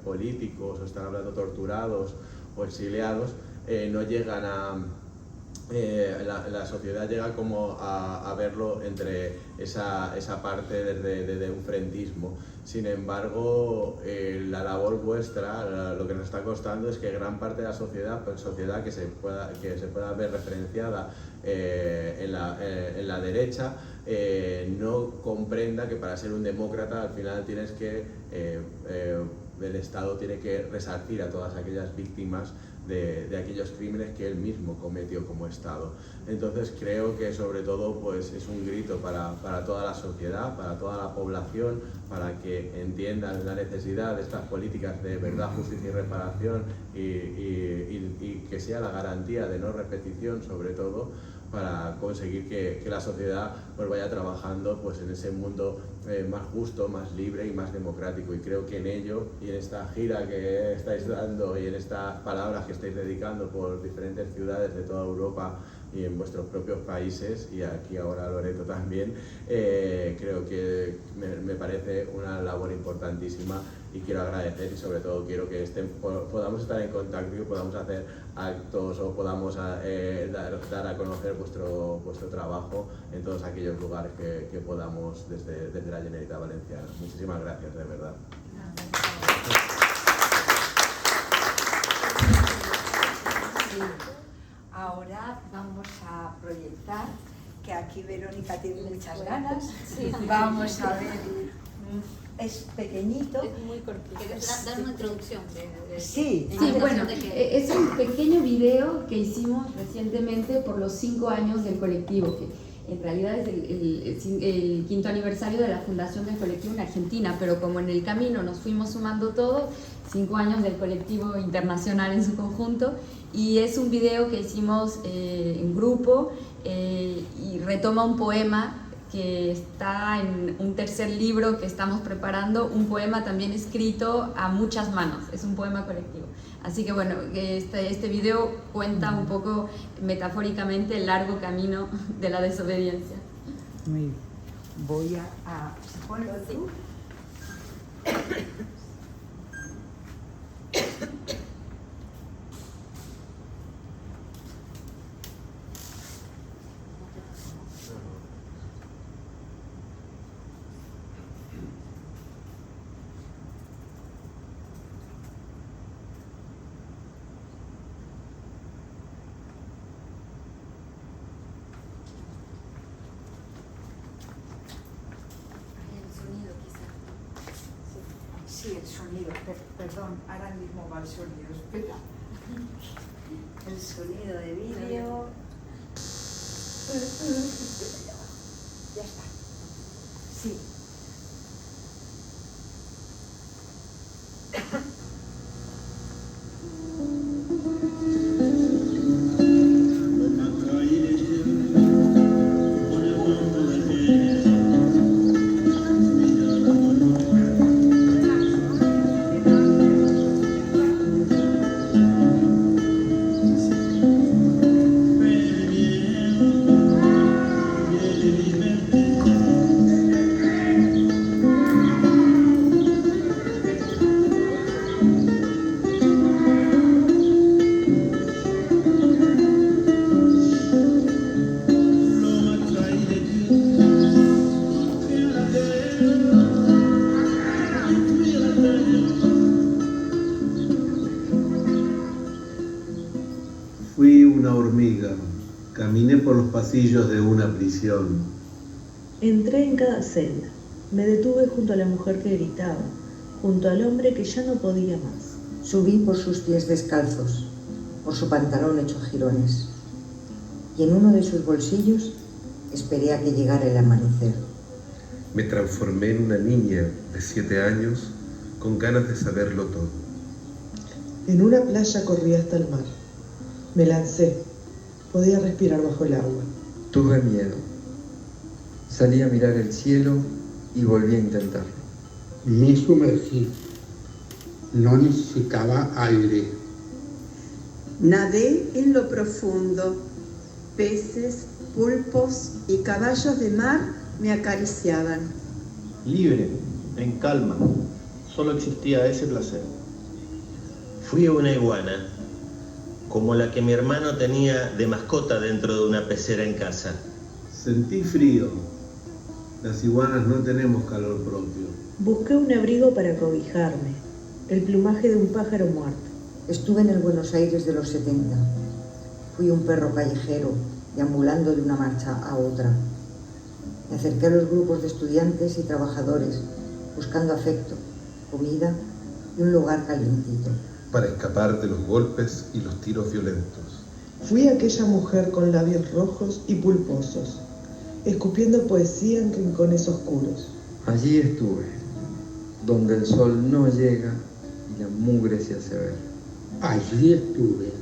[SPEAKER 6] políticos o están hablando torturados o exiliados, no llegan a... la sociedad llega como a verlo entre esa parte de un frentismo. Sin embargo, la labor vuestra, lo que nos está costando es que gran parte de la sociedad, pues sociedad que se pueda ver referenciada en la derecha, no comprenda que para ser un demócrata al final el Estado tiene que resarcir a todas aquellas víctimas de aquellos crímenes que él mismo cometió como Estado. Entonces creo que sobre todo pues, es un grito para toda la sociedad, para toda la población, para que entiendan la necesidad de estas políticas de verdad, justicia y reparación y que sea la garantía de no repetición sobre todo, para conseguir que la sociedad pues vaya trabajando pues en ese mundo más justo, más libre y más democrático. Y creo que en ello y en esta gira que estáis dando y en estas palabras que estáis dedicando por diferentes ciudades de toda Europa y en vuestros propios países, y aquí ahora Loreto también, creo que me parece una labor importantísima y quiero agradecer y sobre todo quiero que podamos estar en contacto y que podamos hacer actos o podamos dar a conocer vuestro trabajo en todos aquellos lugares que podamos desde la Generalitat Valenciana. Muchísimas gracias, de verdad.
[SPEAKER 2] Ahora vamos a proyectar, que aquí Verónica tiene muchas ganas. Vamos a ver, es pequeñito.
[SPEAKER 7] Es muy cortito. ¿Quieres dar una introducción?
[SPEAKER 2] Sí.
[SPEAKER 5] Bueno, es un pequeño video que hicimos recientemente por los 5 años del colectivo, que en realidad es el 5º aniversario de la fundación del colectivo en Argentina, pero como en el camino nos fuimos sumando todo, 5 años del colectivo internacional en su conjunto, y es un video que hicimos en grupo y retoma un poema que está en un tercer libro que estamos preparando, un poema también escrito a muchas manos, es un poema colectivo. Así que bueno, este video cuenta un poco metafóricamente el largo camino de la desobediencia.
[SPEAKER 2] Muy bien. Voy a ponlo tú. Sí, el sonido, perdón, ahora mismo va el sonido, espera. El sonido de vídeo. Ya está. Sí.
[SPEAKER 8] Fui una hormiga, caminé por los pasillos de una prisión.
[SPEAKER 9] Entré en cada celda, me detuve junto a la mujer que gritaba, junto al hombre que ya no podía más.
[SPEAKER 3] Subí por sus pies descalzos, por su pantalón hecho jirones, y en uno de sus bolsillos esperé a que llegara el amanecer.
[SPEAKER 8] Me transformé en una niña de 7 años con ganas de saberlo todo.
[SPEAKER 10] En una playa corrí hasta el mar. Me lancé. Podía respirar bajo el agua.
[SPEAKER 8] Tuve miedo.
[SPEAKER 11] Salí a mirar el cielo y volví a intentarlo.
[SPEAKER 12] Me sumergí. No necesitaba aire.
[SPEAKER 13] Nadé en lo profundo. Peces, pulpos y caballos de mar me acariciaban.
[SPEAKER 14] Libre, en calma, solo existía ese placer.
[SPEAKER 15] Fui a una iguana, como la que mi hermano tenía de mascota dentro de una pecera en casa.
[SPEAKER 8] Sentí frío. Las iguanas no tenemos calor propio.
[SPEAKER 9] Busqué un abrigo para cobijarme, el plumaje de un pájaro muerto.
[SPEAKER 3] Estuve en el Buenos Aires de los 70. Fui un perro callejero, deambulando de una marcha a otra. Me acerqué a los grupos de estudiantes y trabajadores, buscando afecto, comida y un lugar calientito.
[SPEAKER 8] Para escapar de los golpes y los tiros violentos.
[SPEAKER 10] Fui aquella mujer con labios rojos y pulposos, escupiendo poesía en rincones oscuros.
[SPEAKER 11] Allí estuve, donde el sol no llega y la mugre se hace ver.
[SPEAKER 12] Allí estuve,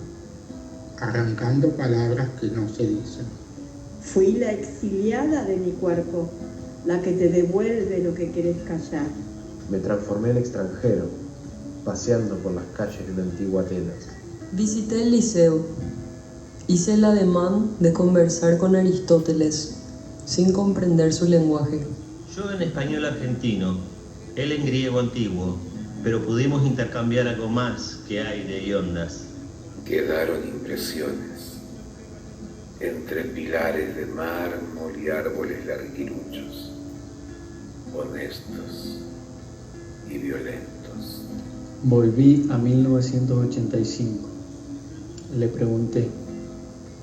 [SPEAKER 12] arrancando palabras que no se dicen.
[SPEAKER 13] Fui la exiliada de mi cuerpo, la que te devuelve lo que querés callar.
[SPEAKER 6] Me transformé en extranjero, paseando por las calles de la antigua Atenas.
[SPEAKER 16] Visité el liceo. Hice el ademán de conversar con Aristóteles, sin comprender su lenguaje.
[SPEAKER 15] Yo en español argentino, él en griego antiguo, pero pudimos intercambiar algo más que aire y ondas.
[SPEAKER 17] Quedaron impresiones entre pilares de mármol y árboles larguiruchos, honestos y violentos.
[SPEAKER 14] Volví a 1985. Le pregunté,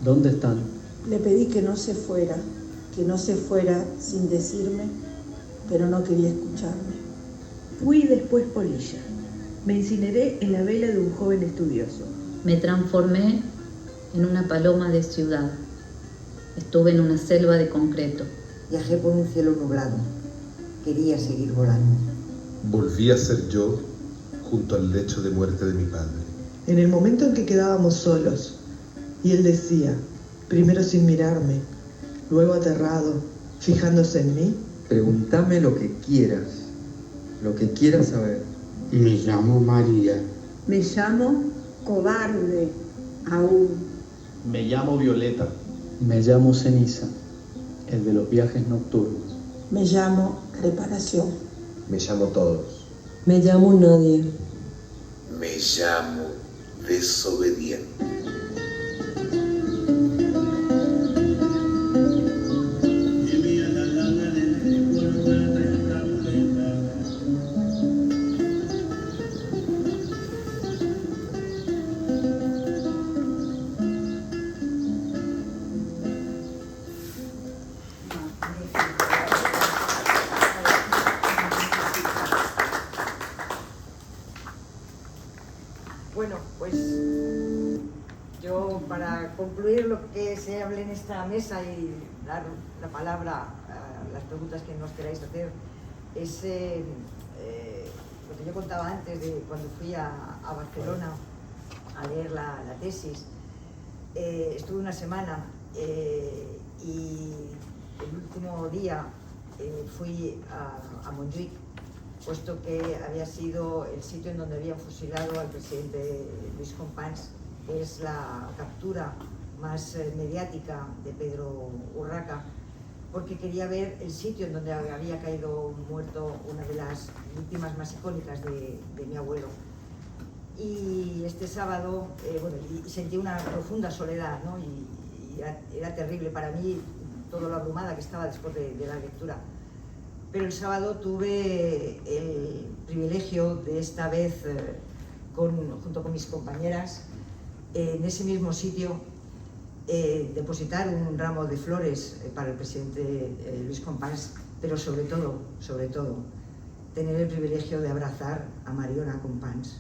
[SPEAKER 14] ¿dónde están?
[SPEAKER 13] Le pedí que no se fuera sin decirme, pero no quería escucharme.
[SPEAKER 9] Fui después polilla. Me incineré en la vela de un joven estudioso.
[SPEAKER 4] Me transformé en una paloma de ciudad. Estuve en una selva de concreto.
[SPEAKER 3] Viajé por un cielo nublado. Quería seguir volando.
[SPEAKER 8] Volví a ser yo junto al lecho de muerte de mi padre.
[SPEAKER 10] En el momento en que quedábamos solos, y él decía, primero sin mirarme, luego aterrado, fijándose en mí.
[SPEAKER 11] Pregúntame lo que quieras saber.
[SPEAKER 12] Me llamo María.
[SPEAKER 13] Me llamo cobarde aún.
[SPEAKER 14] Me llamo Violeta. Me llamo Ceniza, el de los viajes nocturnos.
[SPEAKER 13] Me llamo reparación.
[SPEAKER 6] Me llamo todos.
[SPEAKER 16] Me llamo nadie.
[SPEAKER 17] Me llamo desobediente.
[SPEAKER 2] Bueno, pues yo para concluir lo que se hable en esta mesa y dar la palabra a las preguntas que nos queráis hacer, es lo que yo contaba antes de cuando fui a Barcelona a leer la tesis. Estuve una semana y el último día fui a Montjuïc, puesto que había sido el sitio en donde habían fusilado al presidente Luis Companys, que es la captura más mediática de Pedro Urraca, porque quería ver el sitio en donde había caído muerto una de las víctimas más icónicas de mi abuelo. Y este sábado, y sentí una profunda soledad, ¿no? Y era terrible para mí todo lo abrumada que estaba después de la lectura. Pero el sábado tuve el privilegio de esta vez, junto con mis compañeras, en ese mismo sitio, depositar un ramo de flores para el presidente Luis Companys, pero sobre todo, tener el privilegio de abrazar a Mariona Companys,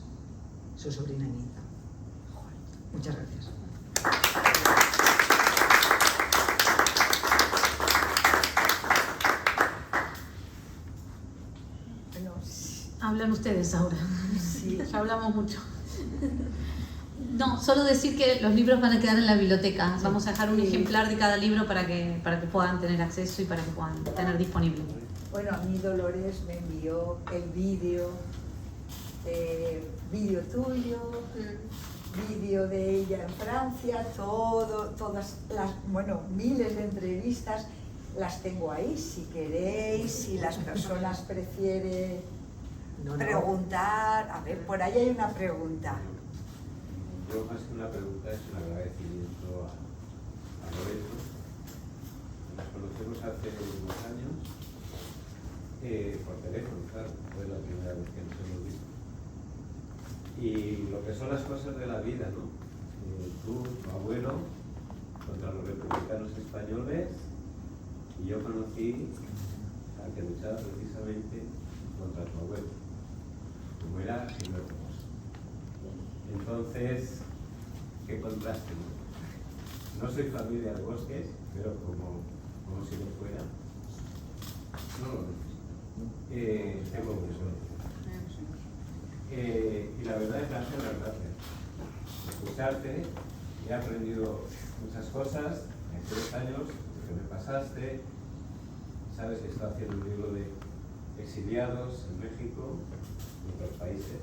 [SPEAKER 2] su sobrina nieta. Muchas gracias.
[SPEAKER 4] Hablan ustedes ahora.
[SPEAKER 2] Sí.
[SPEAKER 4] Ya hablamos mucho. No, solo decir que los libros van a quedar en la biblioteca. Vamos a dejar un ejemplar de cada libro para que puedan tener acceso y para que puedan tener disponible.
[SPEAKER 2] Bueno, a mí Dolores me envió el vídeo tuyo, vídeo de ella en Francia, todas las, miles de entrevistas las tengo ahí, si queréis, si las personas prefieren preguntar. A ver, por ahí hay una pregunta.
[SPEAKER 18] Yo más que una pregunta es un agradecimiento a Loreto. Nos conocemos hace unos años, por teléfono, claro, fue la primera vez que nos hemos visto. Y lo que son las cosas de la vida, ¿no? Tú, tu abuelo, contra los republicanos españoles, y yo conocí al que luchaba precisamente contra tu abuelo, como era Gilberto Bosch. Entonces, qué contraste, ¿no? No soy familia de Bosques, pero como si lo fuera, no lo necesito. Tengo mucho. Y la verdad es que hace las gracias. Escucharte, he aprendido muchas cosas en 3 años que me pasaste. Sabes que estoy haciendo un libro de exiliados en México, en otros países,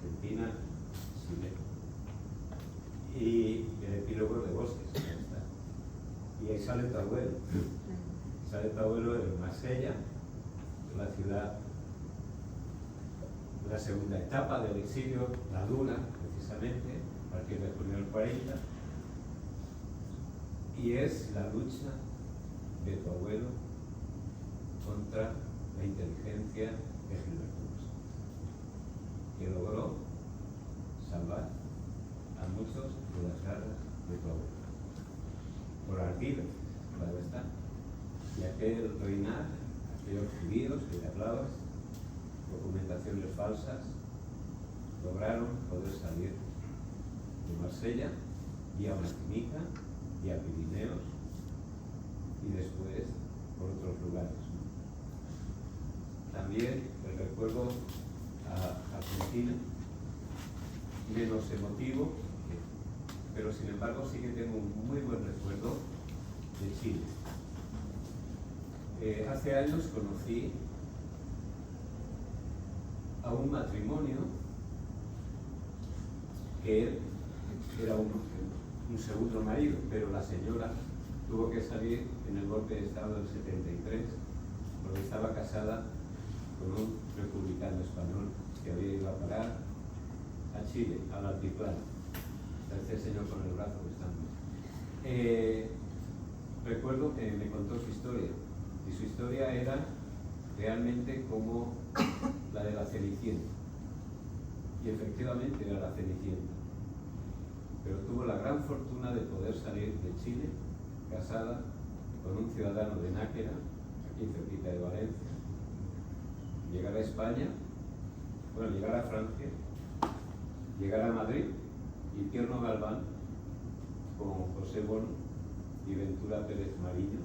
[SPEAKER 18] Argentina, Chile. Y el epílogo de Bosques, ahí está. Y ahí sale tu abuelo. Sale tu abuelo en Marsella, la ciudad, la segunda etapa del exilio, la dura, precisamente, a partir de junio del 40. Y es la lucha de tu abuelo contra la inteligencia de Gilberto Bosch, que logró salvar a muchos de las garras de tu abuelo. Por ardido, claro está. Y aquel reinar, aquellos judíos que te hablabas, documentaciones falsas, lograron poder salir de Marsella, vía Martinica, vía Pirineos y después por otros lugares. También el recuerdo a Argentina, menos emotivo, pero sin embargo sí que tengo un muy buen recuerdo de Chile. Hace años conocí a un matrimonio que él era un segundo marido, pero la señora tuvo que salir en el golpe de Estado del 73 porque estaba casada con un republicano español que había ido a parar a Chile, al altiplano. Este señor con el brazo que está. Recuerdo que me contó su historia, y su historia era realmente como la de la Cenicienta. Y efectivamente era la Cenicienta. Pero tuvo la gran fortuna de poder salir de Chile, casada con un ciudadano de Náquera, aquí cerquita de Valencia, llegar a España, llegar a Francia, llegar a Madrid, y Tierno Galván, con José Bono y Ventura Pérez Mariño,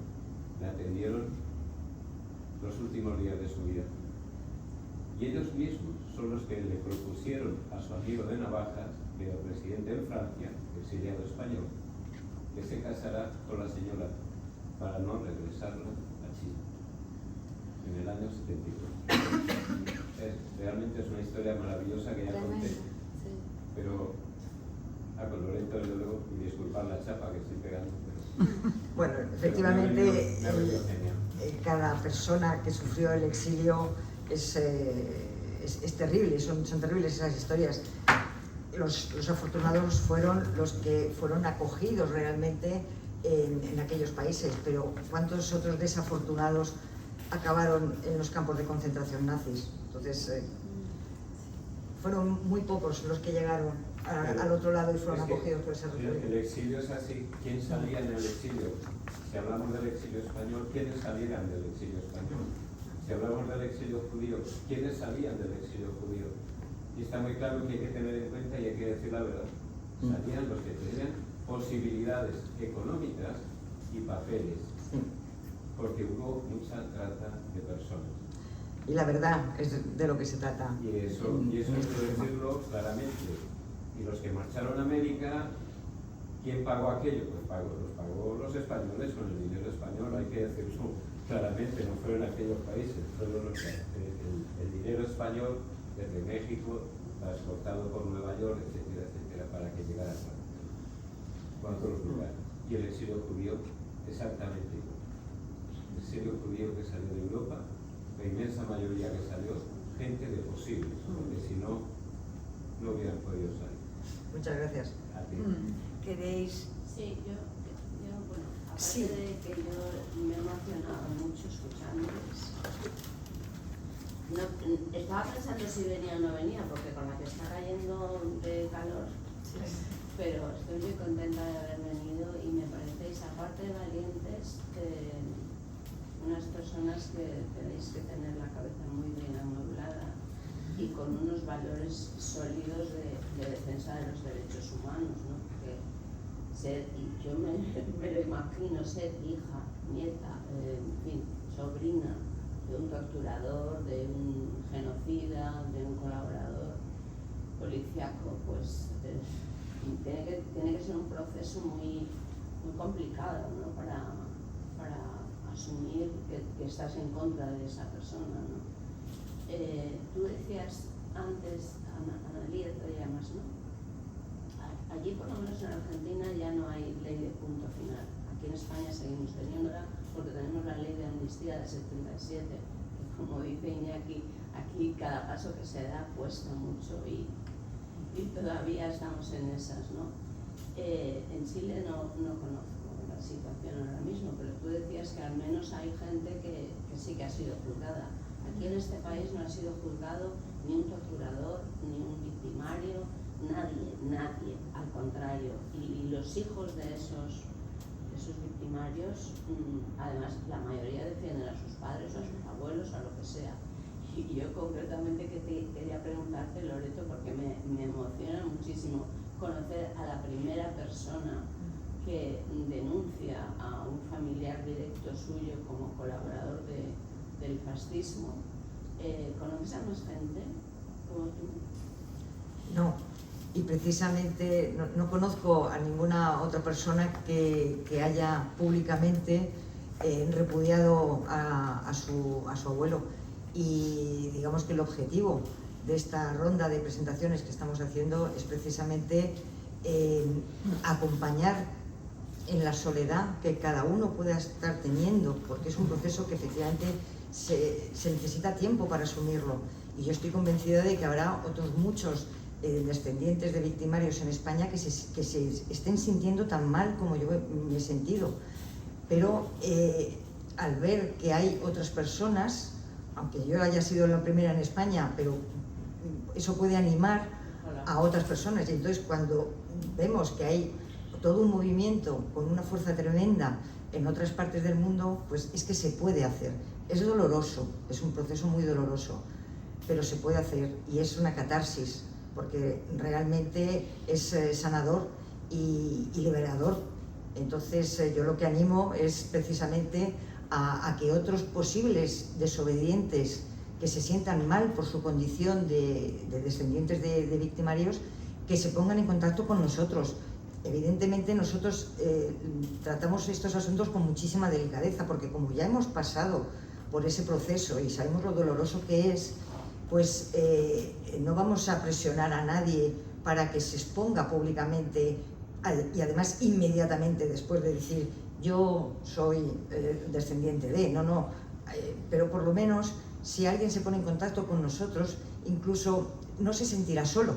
[SPEAKER 18] le atendieron los últimos días de su vida. Y ellos mismos son los que le propusieron a su amigo de Navajas, que era presidente en Francia, exiliado español, que se casara con la señora para no regresarla a Chile en el año 72. Realmente es una historia maravillosa que ya conté, pero con Loreto, desde luego, y disculpad la chapa que estoy pegando.
[SPEAKER 3] Bueno, efectivamente, cada persona que sufrió el exilio es terrible, son terribles esas historias. Los afortunados fueron los que fueron acogidos realmente en aquellos países, pero ¿cuántos otros desafortunados acabaron en los campos de concentración nazis? Entonces, fueron muy pocos los que llegaron al otro lado y fueron acogidos por esa república.
[SPEAKER 18] El exilio es así. ¿Quién salía en el exilio? Si hablamos del exilio español, ¿quiénes salían del exilio español? Si hablamos del exilio judío, ¿quiénes salían del exilio judío? Y está muy claro que hay que tener en cuenta y hay que decir la verdad. Salían los que tenían posibilidades económicas y papeles, porque hubo mucha trata de personas.
[SPEAKER 3] Y la verdad es de lo que se trata.
[SPEAKER 18] Y eso hay que decirlo claramente. Y los que marcharon a América, ¿quién pagó aquello? Pues los pagó los españoles con el dinero español, hay que decirlo claramente, no fueron aquellos países, fueron el dinero español desde México, transportado por Nueva York, etcétera, etcétera, para que llegara a otros lugares. Y el exilio judío, exactamente igual. El exilio judío que salió de Europa, la inmensa mayoría que salió, gente de posibles, porque si no, no hubieran podido salir.
[SPEAKER 3] Muchas gracias.
[SPEAKER 18] A ti.
[SPEAKER 2] ¿Queréis?
[SPEAKER 7] Sí, yo bueno, aparte
[SPEAKER 2] Sí.
[SPEAKER 7] de que yo me he emocionado mucho escuchándoles. No, estaba pensando si venía o no venía, porque con la que está cayendo de calor, pero estoy muy contenta de haber venido y me parecéis, aparte de valientes, unas personas que tenéis que tener la cabeza muy bien amueblada y con unos valores sólidos de defensa de los derechos humanos, ¿no? Porque yo me lo imagino ser hija, nieta, en fin, sobrina de un torturador, de un genocida, de un colaborador policíaco, pues tiene que ser un proceso muy complicado, ¿no? para asumir que estás en contra de esa persona, ¿no? Tú decías antes, Analía te llamas, ¿no? Allí, por lo menos en Argentina, ya no hay ley de punto final. Aquí en España seguimos teniéndola porque tenemos la ley de amnistía del 77, que, como dice Iñaki, aquí cada paso que se da cuesta mucho y todavía estamos en esas, ¿no? En Chile no conozco la situación ahora mismo, pero tú decías que al menos hay gente que sí que ha sido juzgada. Aquí en este país no ha sido juzgado ni un torturador, ni un victimario, nadie, al contrario. Y los hijos de esos victimarios, además la mayoría defienden a sus padres o a sus abuelos, a lo que sea. Y yo concretamente quería preguntarte, Loreto, porque me emociona muchísimo conocer a la primera persona que denuncia a un familiar directo suyo como colaborador del fascismo. ¿Conoces a más gente como tú?
[SPEAKER 3] No, y precisamente no conozco a ninguna otra persona que haya públicamente repudiado a su abuelo. Y digamos que el objetivo de esta ronda de presentaciones que estamos haciendo es precisamente acompañar en la soledad que cada uno pueda estar teniendo, porque es un proceso que efectivamente se necesita tiempo para asumirlo. Y yo estoy convencida de que habrá otros muchos descendientes de victimarios en España que se estén sintiendo tan mal como yo me he sentido. Pero al ver que hay otras personas, aunque yo haya sido la primera en España, pero eso puede animar a otras personas. Y entonces cuando vemos que hay todo un movimiento con una fuerza tremenda en otras partes del mundo, pues es que se puede hacer. Es doloroso, es un proceso muy doloroso, pero se puede hacer y es una catarsis, porque realmente es sanador y liberador. Entonces yo lo que animo es precisamente a que otros posibles desobedientes que se sientan mal por su condición de descendientes de victimarios, que se pongan en contacto con nosotros. Evidentemente nosotros tratamos estos asuntos con muchísima delicadeza, porque como ya hemos pasado por ese proceso y sabemos lo doloroso que es, pues no vamos a presionar a nadie para que se exponga públicamente y además inmediatamente después de decir yo soy descendiente de, pero por lo menos si alguien se pone en contacto con nosotros, incluso no se sentirá solo,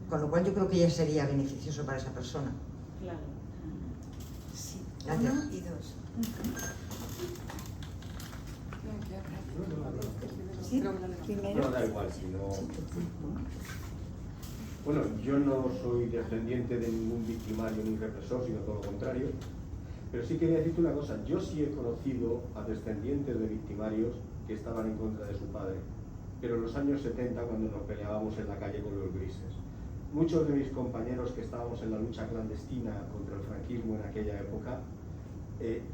[SPEAKER 3] con lo cual yo creo que ya sería beneficioso para esa persona.
[SPEAKER 7] Claro.
[SPEAKER 2] Sí.
[SPEAKER 3] Gracias.
[SPEAKER 2] 1 y 2. ¿Sí? Primero.
[SPEAKER 19] No, da igual, Bueno, yo no soy descendiente de ningún victimario ni represor, sino todo lo contrario. Pero sí quería decirte una cosa, yo sí he conocido a descendientes de victimarios que estaban en contra de su padre, pero en los años 70, cuando nos peleábamos en la calle con los grises. Muchos de mis compañeros que estábamos en la lucha clandestina contra el franquismo en aquella época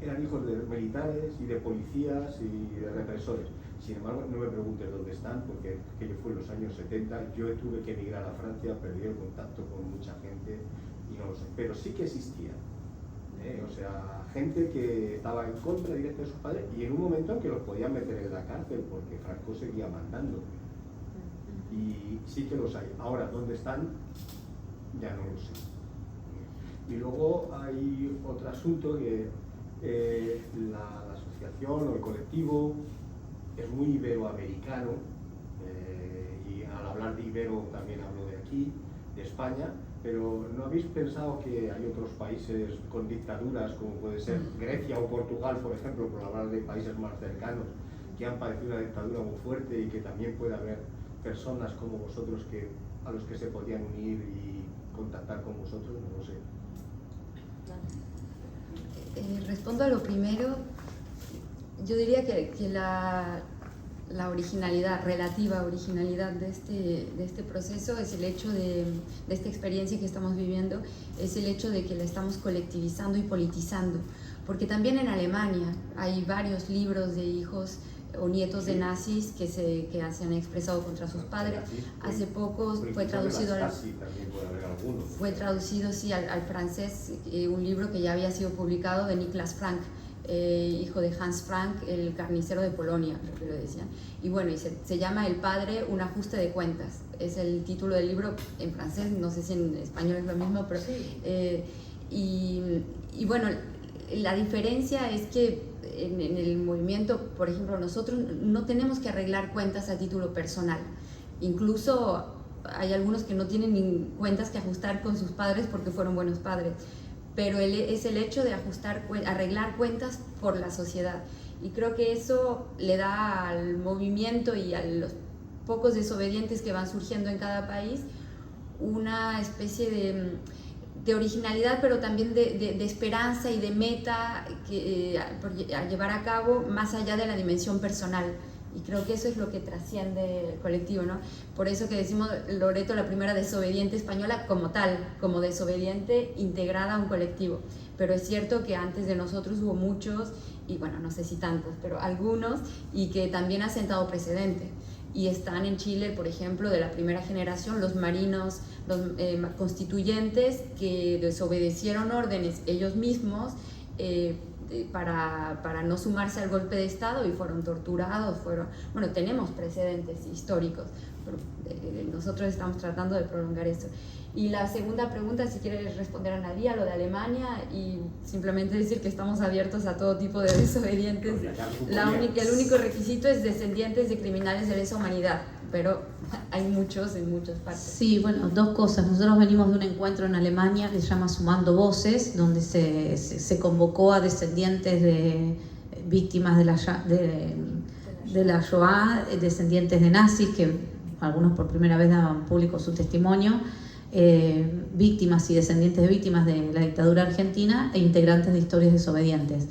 [SPEAKER 19] eran hijos de militares y de policías y de represores. Sin embargo, no me preguntes dónde están, porque aquello fue en los años 70, yo tuve que emigrar a Francia, perdí el contacto con mucha gente y no lo sé, pero sí que existía. O sea, gente que estaba en contra directa de sus padres y en un momento en que los podían meter en la cárcel porque Franco seguía mandando. Y sí que los hay. Ahora, ¿dónde están? Ya no lo sé. Y luego hay otro asunto que la asociación o el colectivo es muy iberoamericano, y al hablar de Ibero también hablo de aquí, de España, pero ¿no habéis pensado que hay otros países con dictaduras, como puede ser Grecia o Portugal, por ejemplo, por hablar de países más cercanos, que han padecido una dictadura muy fuerte y que también puede haber personas como vosotros a los que se podían unir y contactar con vosotros? No lo sé.
[SPEAKER 5] Respondo a lo primero. Yo diría que la originalidad, relativa originalidad de este proceso es el hecho de esta experiencia que estamos viviendo, es el hecho de que la estamos colectivizando y politizando. Porque también en Alemania hay varios libros de hijos o nietos de nazis que se han expresado contra sus padres. Hace poco fue traducido al francés un libro que ya había sido publicado de Niklas Frank, hijo de Hans Frank, el carnicero de Polonia, creo que lo decían. Y bueno, y se llama El padre, un ajuste de cuentas. Es el título del libro en francés, no sé si en español es lo mismo, pero... y bueno, la diferencia es que en el movimiento, por ejemplo, nosotros no tenemos que arreglar cuentas a título personal. Incluso hay algunos que no tienen ni cuentas que ajustar con sus padres porque fueron buenos padres. Pero es el hecho de arreglar cuentas por la sociedad. Y creo que eso le da al movimiento y a los pocos desobedientes que van surgiendo en cada país una especie de originalidad, pero también de esperanza y de meta a llevar a cabo más allá de la dimensión personal. Y creo que eso es lo que trasciende el colectivo, ¿no? Por eso que decimos Loreto, la primera desobediente española como tal, como desobediente integrada a un colectivo. Pero es cierto que antes de nosotros hubo muchos, y bueno, no sé si tantos, pero algunos, y que también ha sentado precedente. Y están en Chile, por ejemplo, de la primera generación, los marinos, los constituyentes que desobedecieron órdenes ellos mismos, para no sumarse al golpe de Estado y fueron torturados, bueno, tenemos precedentes históricos, pero nosotros estamos tratando de prolongar eso. Y la segunda pregunta, si quieres responder a Nadia, lo de Alemania, y simplemente decir que estamos abiertos a todo tipo de desobedientes. El único requisito es descendientes de criminales de lesa humanidad, pero hay muchos en muchas partes.
[SPEAKER 4] Sí, bueno, dos cosas. Nosotros venimos de un encuentro en Alemania que se llama Sumando Voces, donde se convocó a descendientes de víctimas de la Shoah, descendientes de nazis, que algunos por primera vez daban público su testimonio, víctimas y descendientes de víctimas de la dictadura argentina e integrantes de historias desobedientes.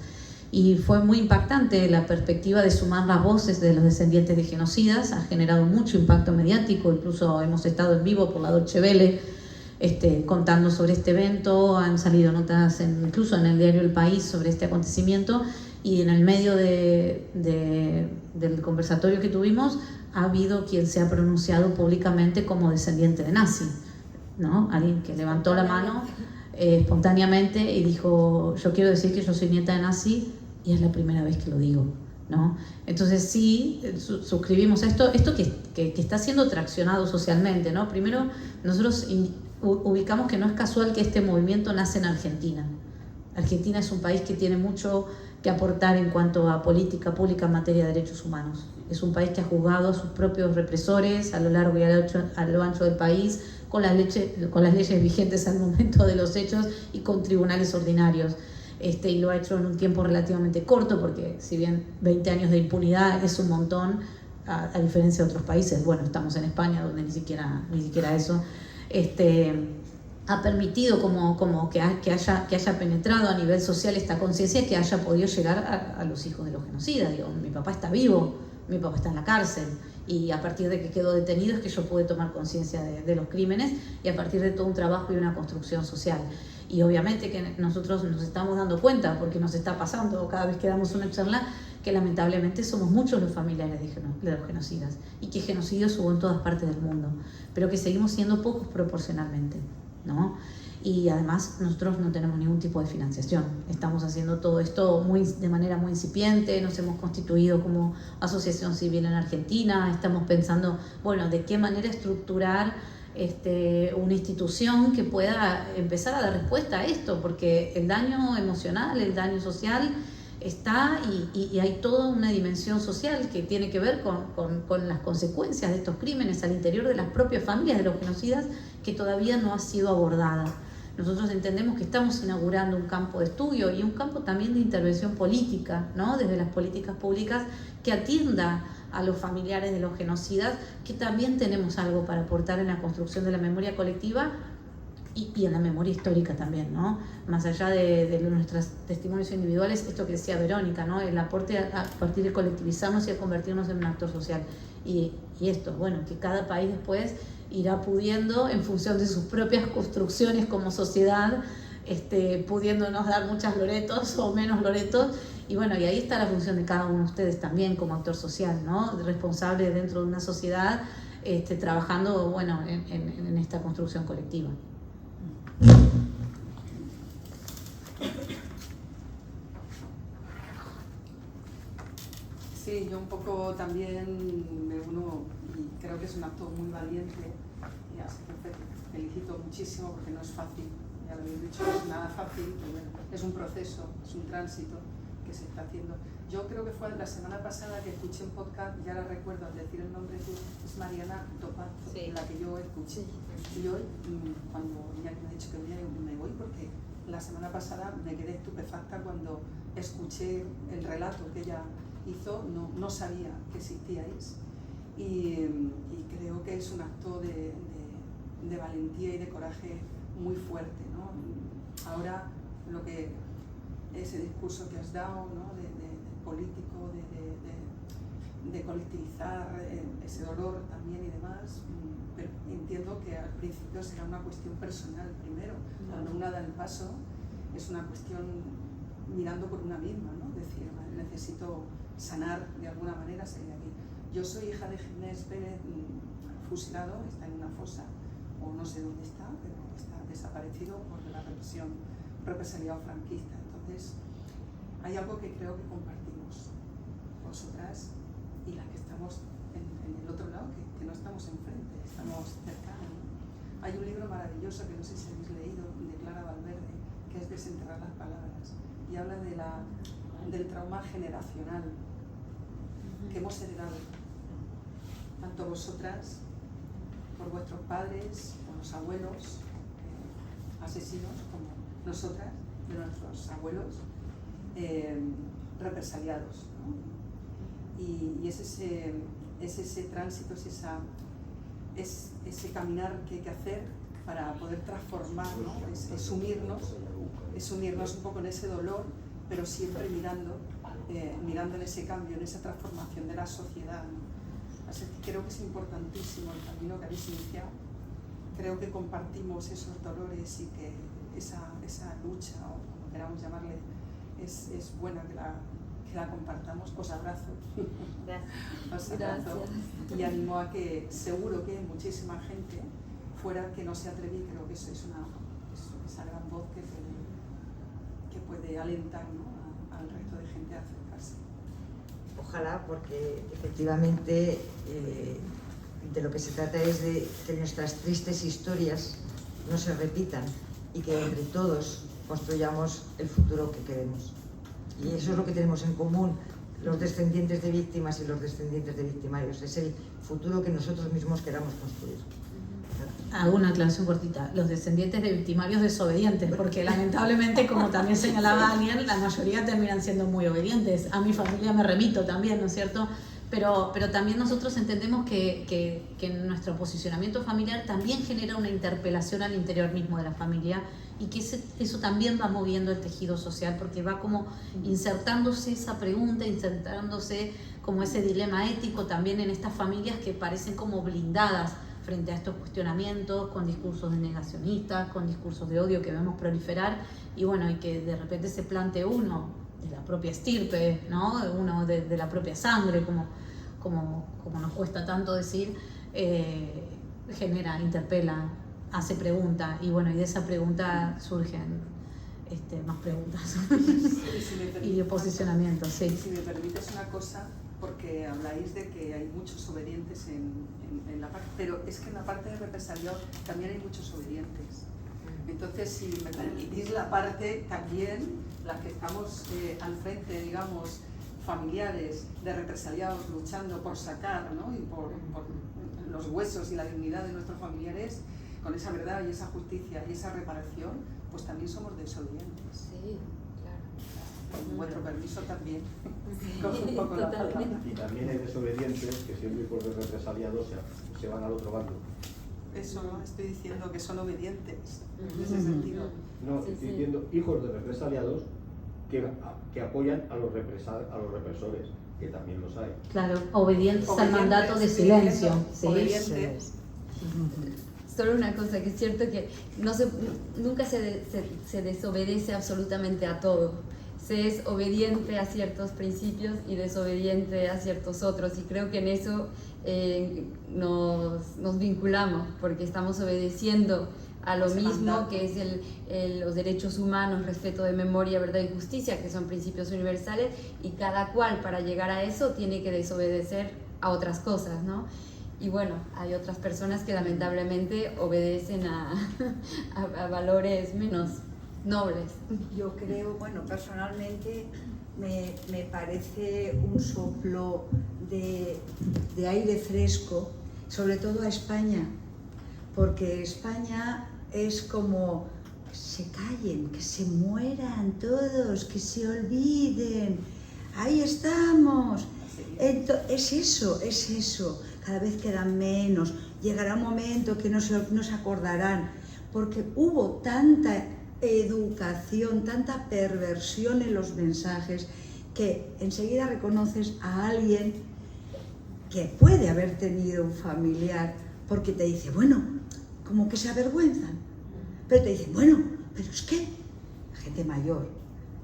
[SPEAKER 4] Y fue muy impactante la perspectiva de sumar las voces de los descendientes de genocidas. Ha generado mucho impacto mediático, incluso hemos estado en vivo por la Deutsche Welle contando sobre este evento, han salido notas incluso en el diario El País sobre este acontecimiento, y en el medio del conversatorio que tuvimos ha habido quien se ha pronunciado públicamente como descendiente de nazi, ¿no? Alguien que levantó la mano espontáneamente y dijo: yo quiero decir que yo soy nieta de nazi y es la primera vez que lo digo, ¿no? Entonces sí, suscribimos esto que está siendo traccionado socialmente, ¿no? Primero, nosotros ubicamos que no es casual que este movimiento nace en Argentina. Argentina es un país que tiene mucho que aportar en cuanto a política pública en materia de derechos humanos. Es un país que ha juzgado a sus propios represores a lo largo y a lo ancho del país, con las leyes vigentes al momento de los hechos y con tribunales ordinarios. Y lo ha hecho en un tiempo relativamente corto, porque si bien 20 años de impunidad es un montón, a diferencia de otros países, bueno, estamos en España donde ni siquiera eso, ha permitido como que haya penetrado a nivel social esta conciencia, que haya podido llegar a los hijos de los genocidas. Digo, mi papá está vivo, mi papá está en la cárcel, y a partir de que quedó detenido es que yo pude tomar conciencia de los crímenes, y a partir de todo un trabajo y una construcción social. Y obviamente que nosotros nos estamos dando cuenta, porque nos está pasando cada vez que damos una charla, que lamentablemente somos muchos los familiares de los genocidas y que genocidios hubo en todas partes del mundo, pero que seguimos siendo pocos proporcionalmente, ¿no? Y además nosotros no tenemos ningún tipo de financiación. Estamos haciendo todo esto de manera muy incipiente, nos hemos constituido como asociación civil en Argentina, estamos pensando, bueno, de qué manera estructurar una institución que pueda empezar a dar respuesta a esto, porque el daño emocional, el daño social está y hay toda una dimensión social que tiene que ver con las consecuencias de estos crímenes al interior de las propias familias de los genocidas que todavía no ha sido abordada. Nosotros entendemos que estamos inaugurando un campo de estudio y un campo también de intervención política, ¿no? Desde las políticas públicas que atienda a los familiares de los genocidas, que también tenemos algo para aportar en la construcción de la memoria colectiva y en la memoria histórica también, ¿no? Más allá de nuestros testimonios individuales, esto que decía Verónica, ¿no? El aporte a partir de colectivizarnos y a convertirnos en un actor social. Y esto, bueno, que cada país después irá pudiendo, en función de sus propias construcciones como sociedad, pudiéndonos dar muchas loretos o menos loretos, y bueno, y ahí está la función de cada uno de ustedes también como actor social, ¿no? Responsable dentro de una sociedad, trabajando, bueno, en esta construcción colectiva.
[SPEAKER 20] Sí, yo un poco también me uno y creo que es un acto muy valiente y así que te felicito muchísimo porque no es fácil, ya lo habéis dicho, no es nada fácil, pero bueno, es un proceso, es un tránsito que se está haciendo. Yo creo que fue la semana pasada que escuché un podcast, ya la recuerdo al decir el nombre, es Mariana Topazo, sí, la que yo escuché. Y hoy, cuando ya me he dicho que me voy porque la semana pasada me quedé estupefacta cuando escuché el relato que ella hizo, no sabía que existíais y creo que es un acto de valentía y de coraje muy fuerte, ¿no? Ahora lo que ese discurso que has dado, ¿no? de político, de colectivizar ese dolor también y demás, pero entiendo que al principio será una cuestión personal primero, cuando una da el paso es una cuestión mirando por una misma, ¿no? Decir, necesito sanar de alguna manera, salir de aquí. Yo soy hija de Ginés Pérez, fusilado, está en una fosa, o no sé dónde está, pero está desaparecido por la represión represaliado franquista. Entonces, hay algo que creo que compartimos, vosotras y las que estamos en el otro lado, que no estamos enfrente, estamos cercanos. Hay un libro maravilloso que no sé si habéis leído, de Clara Valverde, que es Desenterrar las palabras, y habla del trauma generacional que hemos heredado, tanto vosotras, por vuestros padres, por los abuelos asesinos, como nosotras, de nuestros abuelos represaliados, ¿no? Y es ese tránsito, es ese caminar que hay que hacer para poder transformar, ¿no? Es unirnos un poco en ese dolor, pero siempre mirando en ese cambio, en esa transformación de la sociedad, ¿no? Así que creo que es importantísimo el camino que habéis iniciado. Creo que compartimos esos dolores y que esa lucha, o como queramos llamarle, es buena que la compartamos. Os abrazo. Os abrazo. Gracias. Y animo a que seguro que hay muchísima gente fuera que no se atreví. Creo que eso es esa gran voz que puede alentar, ¿no? al resto de gente a acercarse.
[SPEAKER 3] Ojalá, porque efectivamente de lo que se trata es de que nuestras tristes historias no se repitan y que entre todos construyamos el futuro que queremos. Y eso es lo que tenemos en común los descendientes de víctimas y los descendientes de victimarios, es el futuro que nosotros mismos queramos construir.
[SPEAKER 4] Hago una aclaración cortita, los descendientes de victimarios desobedientes, porque lamentablemente, como también señalaba alguien, la mayoría terminan siendo muy obedientes. A mi familia me remito también, ¿no es cierto? Pero también nosotros entendemos que nuestro posicionamiento familiar también genera una interpelación al interior mismo de la familia y que eso también va moviendo el tejido social, porque va como insertándose esa pregunta, insertándose como ese dilema ético también en estas familias que parecen como blindadas frente a estos cuestionamientos, con discursos de negacionistas, con discursos de odio que vemos proliferar, y bueno, y que de repente se plantee uno, la propia estirpe, ¿no? Uno de la propia sangre, como nos cuesta tanto decir, genera, interpela, hace pregunta, y bueno, y de esa pregunta surgen más preguntas y posicionamientos. Sí.
[SPEAKER 20] Si me permites una cosa, porque habláis de que hay muchos obedientes en la parte, pero es que en la parte de represaliados también hay muchos obedientes. Entonces, si me permitís la parte también, las que estamos al frente, digamos, familiares de represaliados luchando por sacar, ¿no? Y por los huesos y la dignidad de nuestros familiares, con esa verdad y esa justicia y esa reparación, pues también somos desobedientes.
[SPEAKER 5] Sí, claro.
[SPEAKER 20] Con vuestro permiso también.
[SPEAKER 5] Sí,
[SPEAKER 20] un poco
[SPEAKER 5] totalmente.
[SPEAKER 19] Y también hay desobedientes que siendo hijos de represaliados se van al otro bando.
[SPEAKER 20] Eso no estoy diciendo que son obedientes en ese sentido.
[SPEAKER 19] No, estoy diciendo hijos de represaliados que apoyan a los represores, que también los hay.
[SPEAKER 4] Claro, obedientes al mandato de silencio. Sí.
[SPEAKER 20] Obedientes.
[SPEAKER 5] Solo una cosa, que es cierto que nunca se desobedece absolutamente a todo. Se es obediente a ciertos principios y desobediente a ciertos otros, y creo que en eso nos vinculamos, porque estamos obedeciendo a lo mismo, que es los derechos humanos, respeto de memoria, verdad y justicia, que son principios universales, y cada cual para llegar a eso tiene que desobedecer a otras cosas, ¿no? Y bueno, hay otras personas que lamentablemente obedecen a valores menos nobles.
[SPEAKER 2] Yo creo, bueno, personalmente me parece un soplo de aire fresco, sobre todo a España, porque España es como que se callen, que se mueran todos, que se olviden, ahí estamos. Es eso, cada vez quedan menos, llegará un momento que no se acordarán, porque hubo tanta educación, tanta perversión en los mensajes, que enseguida reconoces a alguien que puede haber tenido un familiar, porque te dice, bueno, como que se avergüenzan, pero te dicen, bueno, pero es que la gente mayor,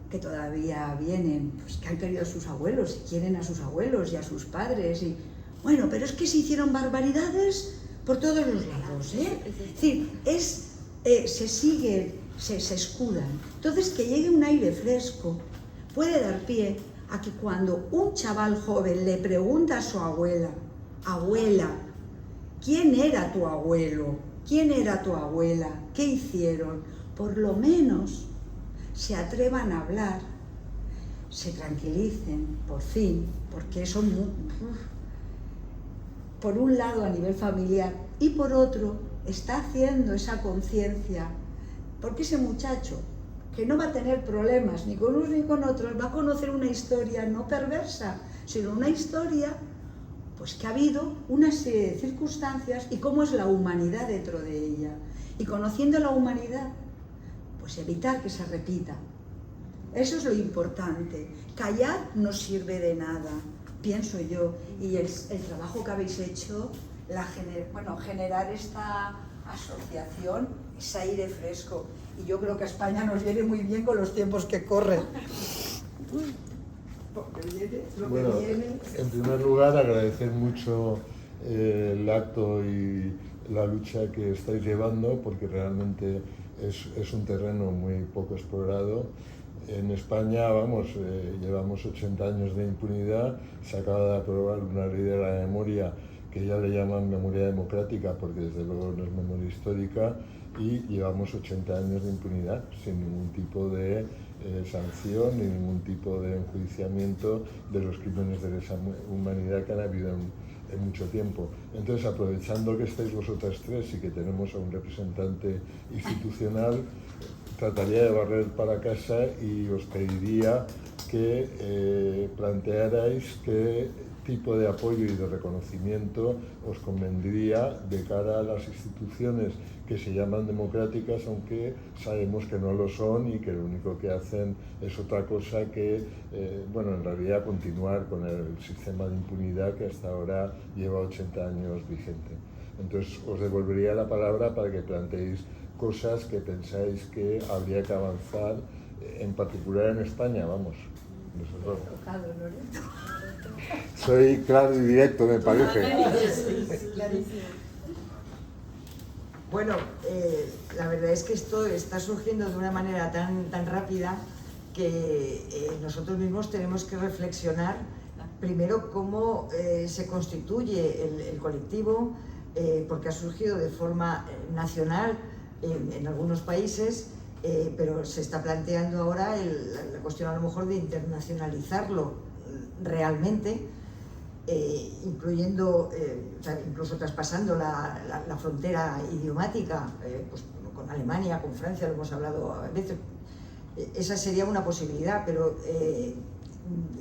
[SPEAKER 2] que todavía vienen, pues que han querido a sus abuelos y quieren a sus abuelos y a sus padres, y bueno, pero es que se hicieron barbaridades por todos los lados, ¿eh? Es decir, se siguen, se escudan. Entonces, que llegue un aire fresco puede dar pie a que cuando un chaval joven le pregunta a su abuela, abuela, ¿quién era tu abuelo? ¿Quién era tu abuela? ¿Qué hicieron? Por lo menos se atrevan a hablar, se tranquilicen, por fin, porque eso, por un lado a nivel familiar y por otro está haciendo esa conciencia, porque ese muchacho que no va a tener problemas ni con unos ni con otros, va a conocer una historia no perversa, sino una historia pues que ha habido una serie de circunstancias y cómo es la humanidad dentro de ella. Y conociendo la humanidad, pues evitar que se repita. Eso es lo importante. Callar no sirve de nada, pienso yo. Y el trabajo que habéis hecho, generar esta asociación, ese aire fresco. Y yo creo que a España nos viene muy bien con los tiempos que corren.
[SPEAKER 21] Bueno, en primer lugar agradecer mucho el acto y la lucha que estáis llevando, porque realmente es un terreno muy poco explorado. En España, llevamos 80 años de impunidad, se acaba de aprobar una ley de la memoria que ya le llaman memoria democrática, porque desde luego no es memoria histórica, y llevamos 80 años de impunidad sin ningún tipo de sanción ni ningún tipo de enjuiciamiento de los crímenes de lesa humanidad que han habido en mucho tiempo. Entonces, aprovechando que estáis vosotras tres y que tenemos a un representante institucional, trataría de barrer para casa y os pediría que plantearais qué tipo de apoyo y de reconocimiento os convendría de cara a las instituciones que se llaman democráticas, aunque sabemos que no lo son y que lo único que hacen es otra cosa que, en realidad continuar con el sistema de impunidad que hasta ahora lleva 80 años vigente. Entonces, os devolvería la palabra para que planteéis cosas que pensáis que habría que avanzar, en particular en España, Nosotros... Soy claro y directo, me parece.
[SPEAKER 3] Bueno, la verdad es que esto está surgiendo de una manera tan rápida que nosotros mismos tenemos que reflexionar primero cómo se constituye el colectivo, porque ha surgido de forma nacional en algunos países, pero se está planteando ahora la cuestión a lo mejor de internacionalizarlo realmente, incluyendo, o sea, incluso traspasando la frontera idiomática, pues, con Alemania, con Francia, lo hemos hablado a veces. Esa sería una posibilidad, pero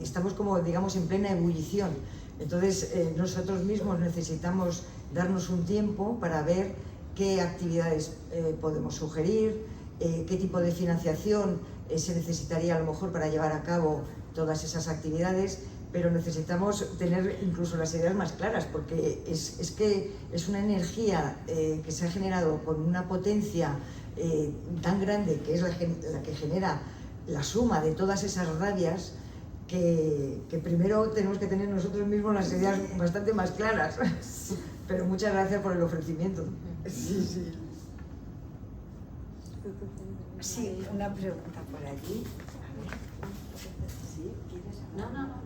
[SPEAKER 3] estamos como, digamos, en plena ebullición. Entonces, nosotros mismos necesitamos darnos un tiempo para ver qué actividades podemos sugerir, qué tipo de financiación se necesitaría a lo mejor para llevar a cabo todas esas actividades, pero necesitamos tener incluso las ideas más claras, porque es que es una energía que se ha generado con una potencia tan grande, que es la que genera la suma de todas esas rabias, que primero tenemos que tener nosotros mismos las ideas bastante más claras. Pero muchas gracias por el ofrecimiento.
[SPEAKER 2] Sí, una pregunta por allí. ¿Sí? ¿Quieres hablar?
[SPEAKER 1] No, vamos.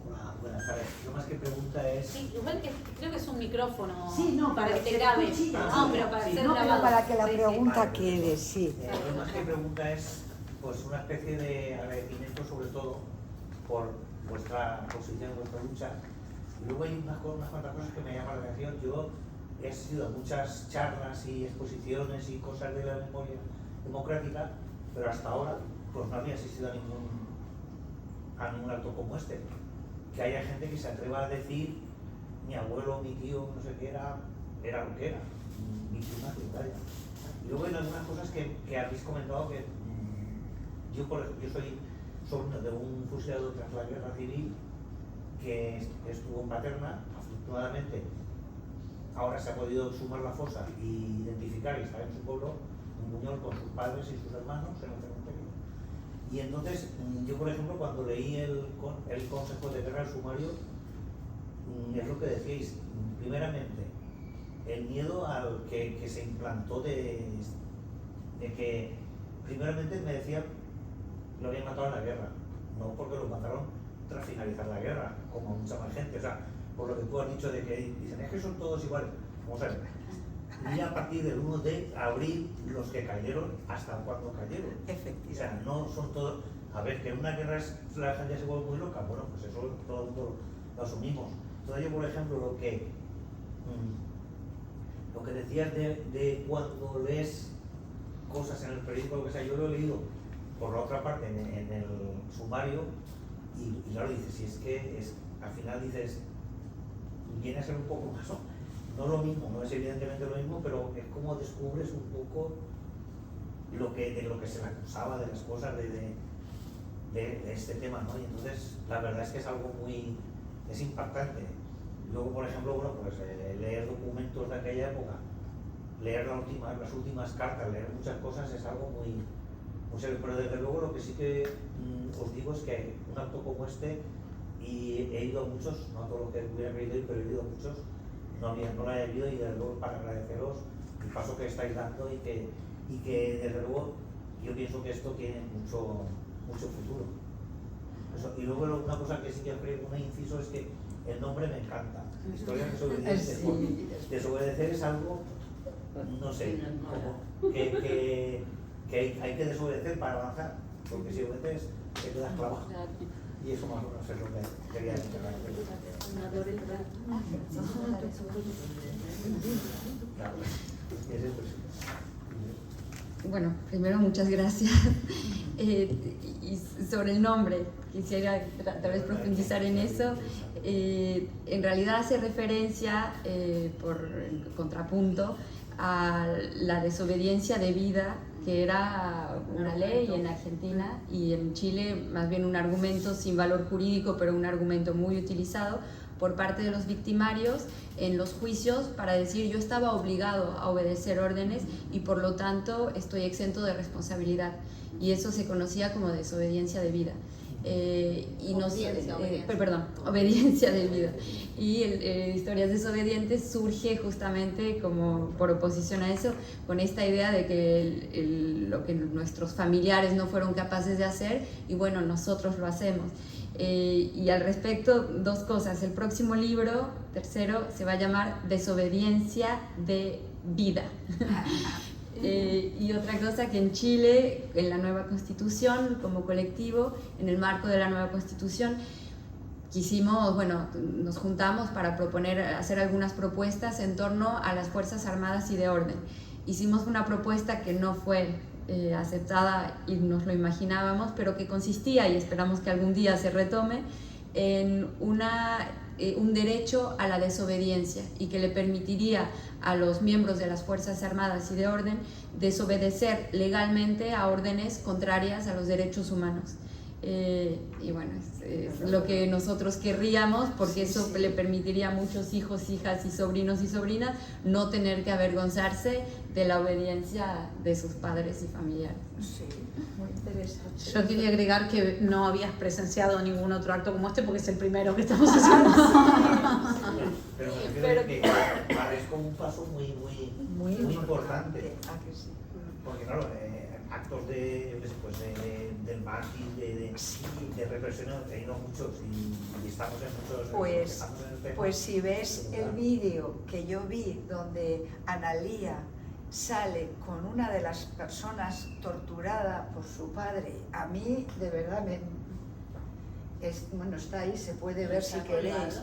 [SPEAKER 1] Hola, buenas tardes. Lo más que pregunta es...
[SPEAKER 4] Sí, igual que creo que es un micrófono.
[SPEAKER 2] Sí, no, para
[SPEAKER 4] que
[SPEAKER 2] que
[SPEAKER 4] te grabe.
[SPEAKER 2] No,
[SPEAKER 4] pero para ser
[SPEAKER 2] no,
[SPEAKER 4] grabado.
[SPEAKER 2] para que la pregunta
[SPEAKER 1] Vale,
[SPEAKER 2] quede, sí.
[SPEAKER 1] Lo más que pregunta es pues una especie de agradecimiento sobre todo por vuestra posición, vuestra lucha. Y luego hay unas cuantas cosas que me llaman la atención. Yo he asistido a muchas charlas y exposiciones y cosas de la memoria democrática, pero hasta ahora pues no había asistido a ningún acto como este. Que haya gente que se atreva a decir mi abuelo, mi tío, no sé qué era lo que era, víctima tributaria. Y luego hay algunas cosas que habéis comentado que yo soy sobrino de un fusilado tras la guerra civil que estuvo en Paterna. Afortunadamente ahora se ha podido sumar la fosa y identificar y estar en su pueblo, en Buñol, con sus padres y sus hermanos en el cementerio. Y entonces yo, por ejemplo, cuando leí el Consejo de Guerra, el sumario, es lo que decíais, primeramente el miedo al que se implantó de que primeramente me decía lo habían matado en la guerra, no porque lo mataron tras finalizar la guerra, como mucha más gente. O sea, por lo que tú has dicho de que dicen, es que son todos iguales. Vamos a ver, y a partir del 1 de abril, los que cayeron, hasta cuándo cayeron. O sea, no son todos... A ver, que en una guerra la gente se vuelve muy loca, bueno, pues eso todo el mundo lo asumimos. Entonces yo, por ejemplo, lo que decías de cuando lees cosas en el periódico, lo que sea, yo lo he leído por la otra parte en el sumario y claro, dices, si es que al final dices, viene a ser un poco más, no lo mismo, no es evidentemente lo mismo, pero es como descubres un poco de lo que se le acusaba, de las cosas de este tema, ¿no? Y entonces la verdad es que es algo es impactante. Luego, por ejemplo, bueno, pues leer documentos de aquella época, leer las últimas cartas, leer muchas cosas es algo muy serio, pero desde luego lo que sí que os digo es que un acto como este, y he ido a muchos, no a todo lo que hubiera querido ir, pero he ido a muchos, no lo haya ido, y desde luego para agradeceros el paso que estáis dando y que desde luego yo pienso que esto tiene mucho futuro. Eso. Y luego una cosa que sí que un inciso es que el nombre me encanta. Historia desobediente. Desobedecer es algo, no sé, como que hay que desobedecer para avanzar, porque si obedeces te quedas clavado. Y eso más o menos es lo que quería decir.
[SPEAKER 5] Bueno, primero muchas gracias. Y sobre el nombre, quisiera tal vez profundizar en eso. En realidad hace referencia, por contrapunto, a la desobediencia debida, que era una ley en Argentina, y en Chile más bien un argumento sin valor jurídico, pero un argumento muy utilizado por parte de los victimarios en los juicios para decir yo estaba obligado a obedecer órdenes y por lo tanto estoy exento de responsabilidad. Y eso se conocía como desobediencia de vida. Obediencia de vida. Y Historias Desobedientes surge justamente como por oposición a eso, con esta idea de que lo que nuestros familiares no fueron capaces de hacer, y bueno, nosotros lo hacemos. Y al respecto, dos cosas. El próximo libro, tercero, se va a llamar Desobediencia de Vida. Y otra cosa, que en Chile, en la nueva Constitución, como colectivo, en el marco de la nueva Constitución, nos juntamos para hacer algunas propuestas en torno a las Fuerzas Armadas y de orden. Hicimos una propuesta que no fue aceptada y nos lo imaginábamos, pero que consistía, y esperamos que algún día se retome, en un derecho a la desobediencia, y que le permitiría a los miembros de las Fuerzas Armadas y de orden desobedecer legalmente a órdenes contrarias a los derechos humanos. Y bueno, es lo que nosotros querríamos, porque eso le permitiría a muchos hijos, hijas y sobrinos y sobrinas no tener que avergonzarse de la obediencia de sus padres y familiares.
[SPEAKER 2] Sí, muy interesante.
[SPEAKER 4] Yo quería agregar que no habías presenciado ningún otro acto como este porque es el primero que estamos haciendo.
[SPEAKER 1] Pero que es como un paso muy importante. Porque claro, actos del mártir, de represión he tenido muchos y estamos en muchos.
[SPEAKER 2] Pues si ves el vídeo que yo vi donde Analía sale con una de las personas torturada por su padre, a mí de verdad está ahí, se puede ver si queréis.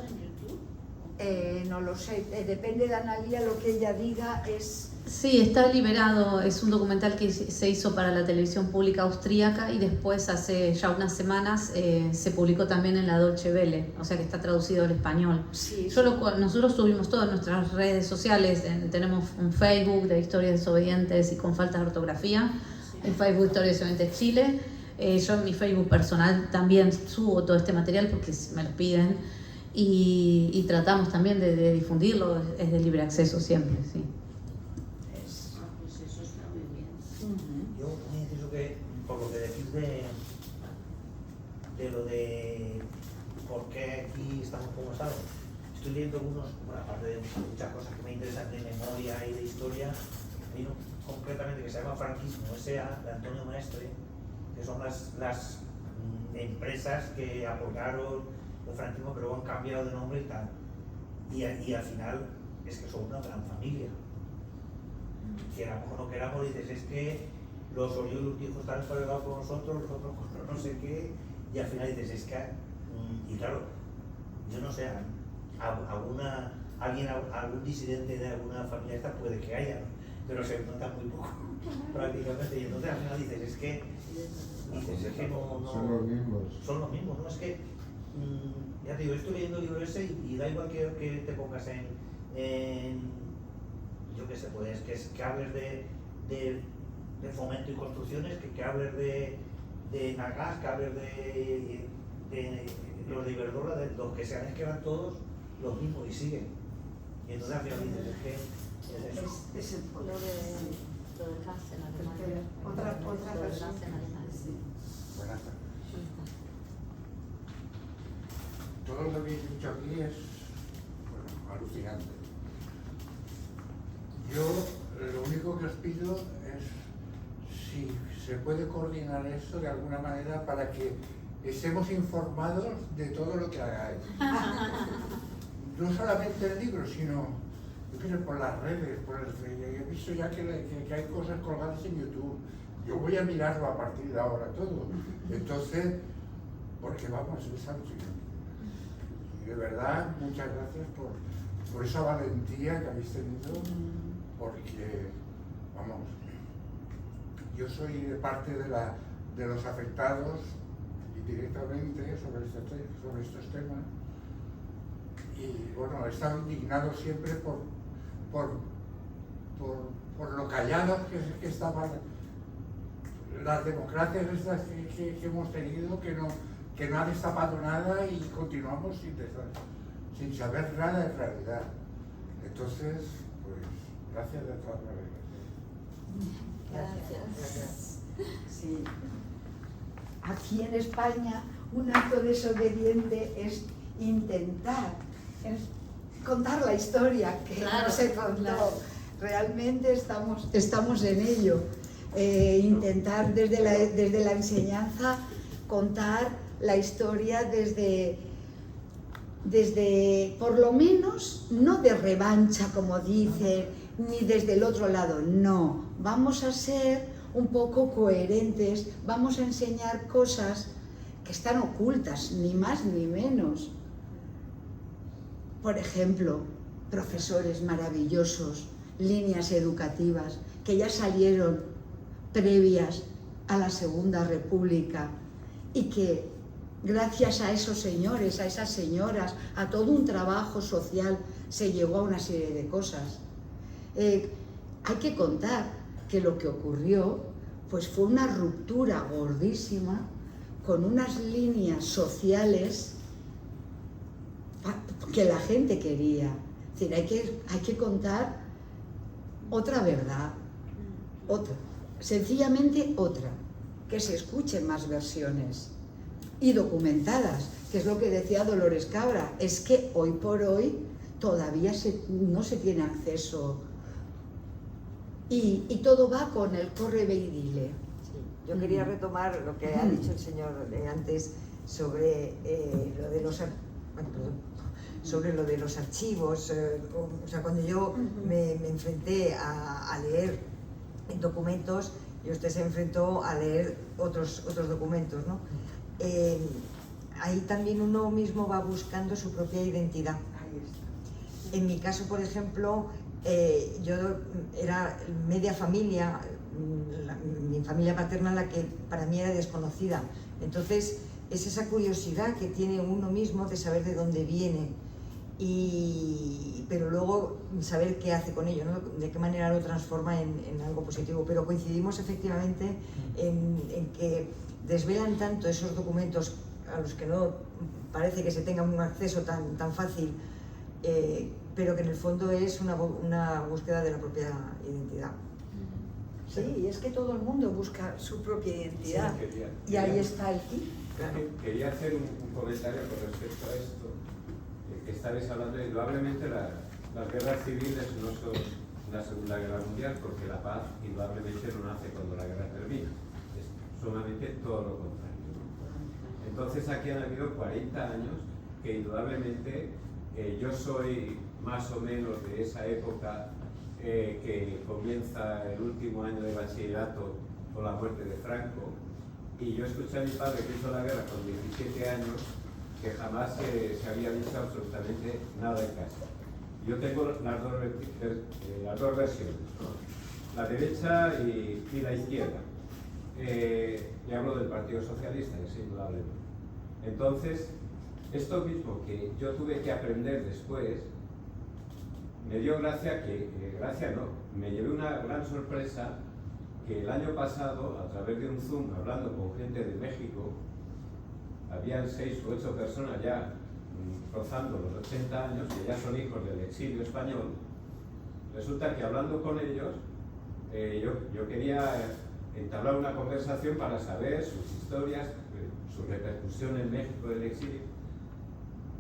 [SPEAKER 2] No lo sé, depende de Analía, lo que ella diga es...
[SPEAKER 4] Sí, está liberado, es un documental que se hizo para la televisión pública austríaca y después hace ya unas semanas se publicó también en la Deutsche Welle, o sea que está traducido al español.
[SPEAKER 2] Sí,
[SPEAKER 4] nosotros subimos todo en nuestras redes sociales, tenemos un Facebook de Historias Desobedientes y con falta de ortografía, el Facebook Historias Desobedientes Chile. Yo en mi Facebook personal también subo todo este material porque me lo piden y tratamos también de difundirlo, es de libre acceso siempre, sí.
[SPEAKER 7] Pues eso está muy bien.
[SPEAKER 1] Yo pienso que, por lo que decís de lo de por qué aquí estamos como estamos, estoy leyendo aparte de muchas cosas que me interesan de memoria y de historia, hay uno concretamente que se llama Franquismo S.A. de Antonio Maestre, que son las empresas que apoyaron el franquismo pero han cambiado de nombre y tal, y al final es que son una gran familia. Queramos o no queramos, dices, es que los Oriol hijos están emparedados con nosotros, los otros con no sé qué, y al final dices, es que, y claro, yo no sé, algún disidente de alguna familia esta puede que haya, pero se nota muy poco prácticamente, y entonces al final dices, es que no son los mismos, ¿no? Es que, ya te digo, estoy leyendo el libro ese y da igual que te pongas en yo qué sé, pues que hables de fomento y construcciones, que hables de Nagas, que hables de los de Iberdrola, de los que sean, es que eran todos los mismos y siguen. Y entonces al final dices, es que
[SPEAKER 2] es el poder
[SPEAKER 4] lo del gas en Alemania.
[SPEAKER 2] Otra persona.
[SPEAKER 12] Buenas tardes. Todo lo que habéis dicho aquí es alucinante. Yo lo único que os pido es si se puede coordinar esto de alguna manera para que estemos informados de todo lo que hagáis. No solamente el libro, sino por las redes, he visto ya que hay cosas colgadas en YouTube. Yo voy a mirarlo a partir de ahora todo. Entonces, porque vamos, es alucinante. Y de verdad, muchas gracias por esa valentía que habéis tenido, porque, vamos, yo soy de parte de los afectados directamente sobre estos temas. Y bueno, he estado indignado siempre por lo callados que estaban las democracias estas que hemos tenido, que no han destapado nada y continuamos sin saber nada en realidad. Entonces, pues, gracias de todas maneras.
[SPEAKER 2] Gracias. Sí. Aquí en España, un acto desobediente es intentar contar la historia que no se contó. Claro. Realmente estamos en ello. Intentar desde la enseñanza contar la historia desde, por lo menos, no de revancha, como dicen, ni desde el otro lado, no. Vamos a ser un poco coherentes, vamos a enseñar cosas que están ocultas, ni más ni menos. Por ejemplo, profesores maravillosos, líneas educativas que ya salieron previas a la Segunda República y que gracias a esos señores, a esas señoras, a todo un trabajo social se llegó a una serie de cosas. Hay que contar que lo que ocurrió pues fue una ruptura gordísima con unas líneas sociales que la gente quería. Es decir, hay que contar otra verdad, otra, sencillamente otra, que se escuchen más versiones y documentadas, que es lo que decía Dolores Cabra, es que hoy por hoy todavía no se tiene acceso y todo va con el corre ve y dile.
[SPEAKER 3] Sí, yo quería retomar lo que ha dicho el señor antes sobre lo de los archivos. O sea, cuando yo me enfrenté a leer documentos y usted se enfrentó a leer otros documentos, ¿no? Ahí también uno mismo va buscando su propia identidad. En mi caso, por ejemplo, yo era media familia, mi familia paterna la que para mí era desconocida. Entonces, es esa curiosidad que tiene uno mismo de saber de dónde viene, pero luego saber qué hace con ello, ¿no? De qué manera lo transforma en algo positivo. Pero coincidimos efectivamente en que desvelan tanto esos documentos a los que no parece que se tenga un acceso tan fácil, pero que en el fondo es una búsqueda de la propia identidad.
[SPEAKER 2] Sí, es que todo el mundo busca su propia identidad, sí, y ahí está el kit.
[SPEAKER 18] Quería hacer un comentario con respecto a esto, que estabais hablando. Indudablemente las guerras civiles no son la Segunda Guerra Mundial, porque la paz indudablemente no nace cuando la guerra termina, es sumamente todo lo contrario, ¿no? Entonces aquí han habido 40 años que indudablemente yo soy más o menos de esa época que comienza el último año de bachillerato con la muerte de Franco, y yo escuché a mi padre que hizo la guerra con 17 años, que jamás se había dicho absolutamente nada en casa. Yo tengo las dos versiones, ¿no? La derecha y la izquierda. Y hablo del Partido Socialista, es indudable. Entonces, esto mismo que yo tuve que aprender después, me dio gracia me llevé una gran sorpresa, que el año pasado, a través de un Zoom, hablando con gente de México, habían 6 u 8 personas ya rozando los 80 años, que ya son hijos del exilio español. Resulta que hablando con ellos, yo quería entablar una conversación para saber sus historias, su repercusión en México del exilio.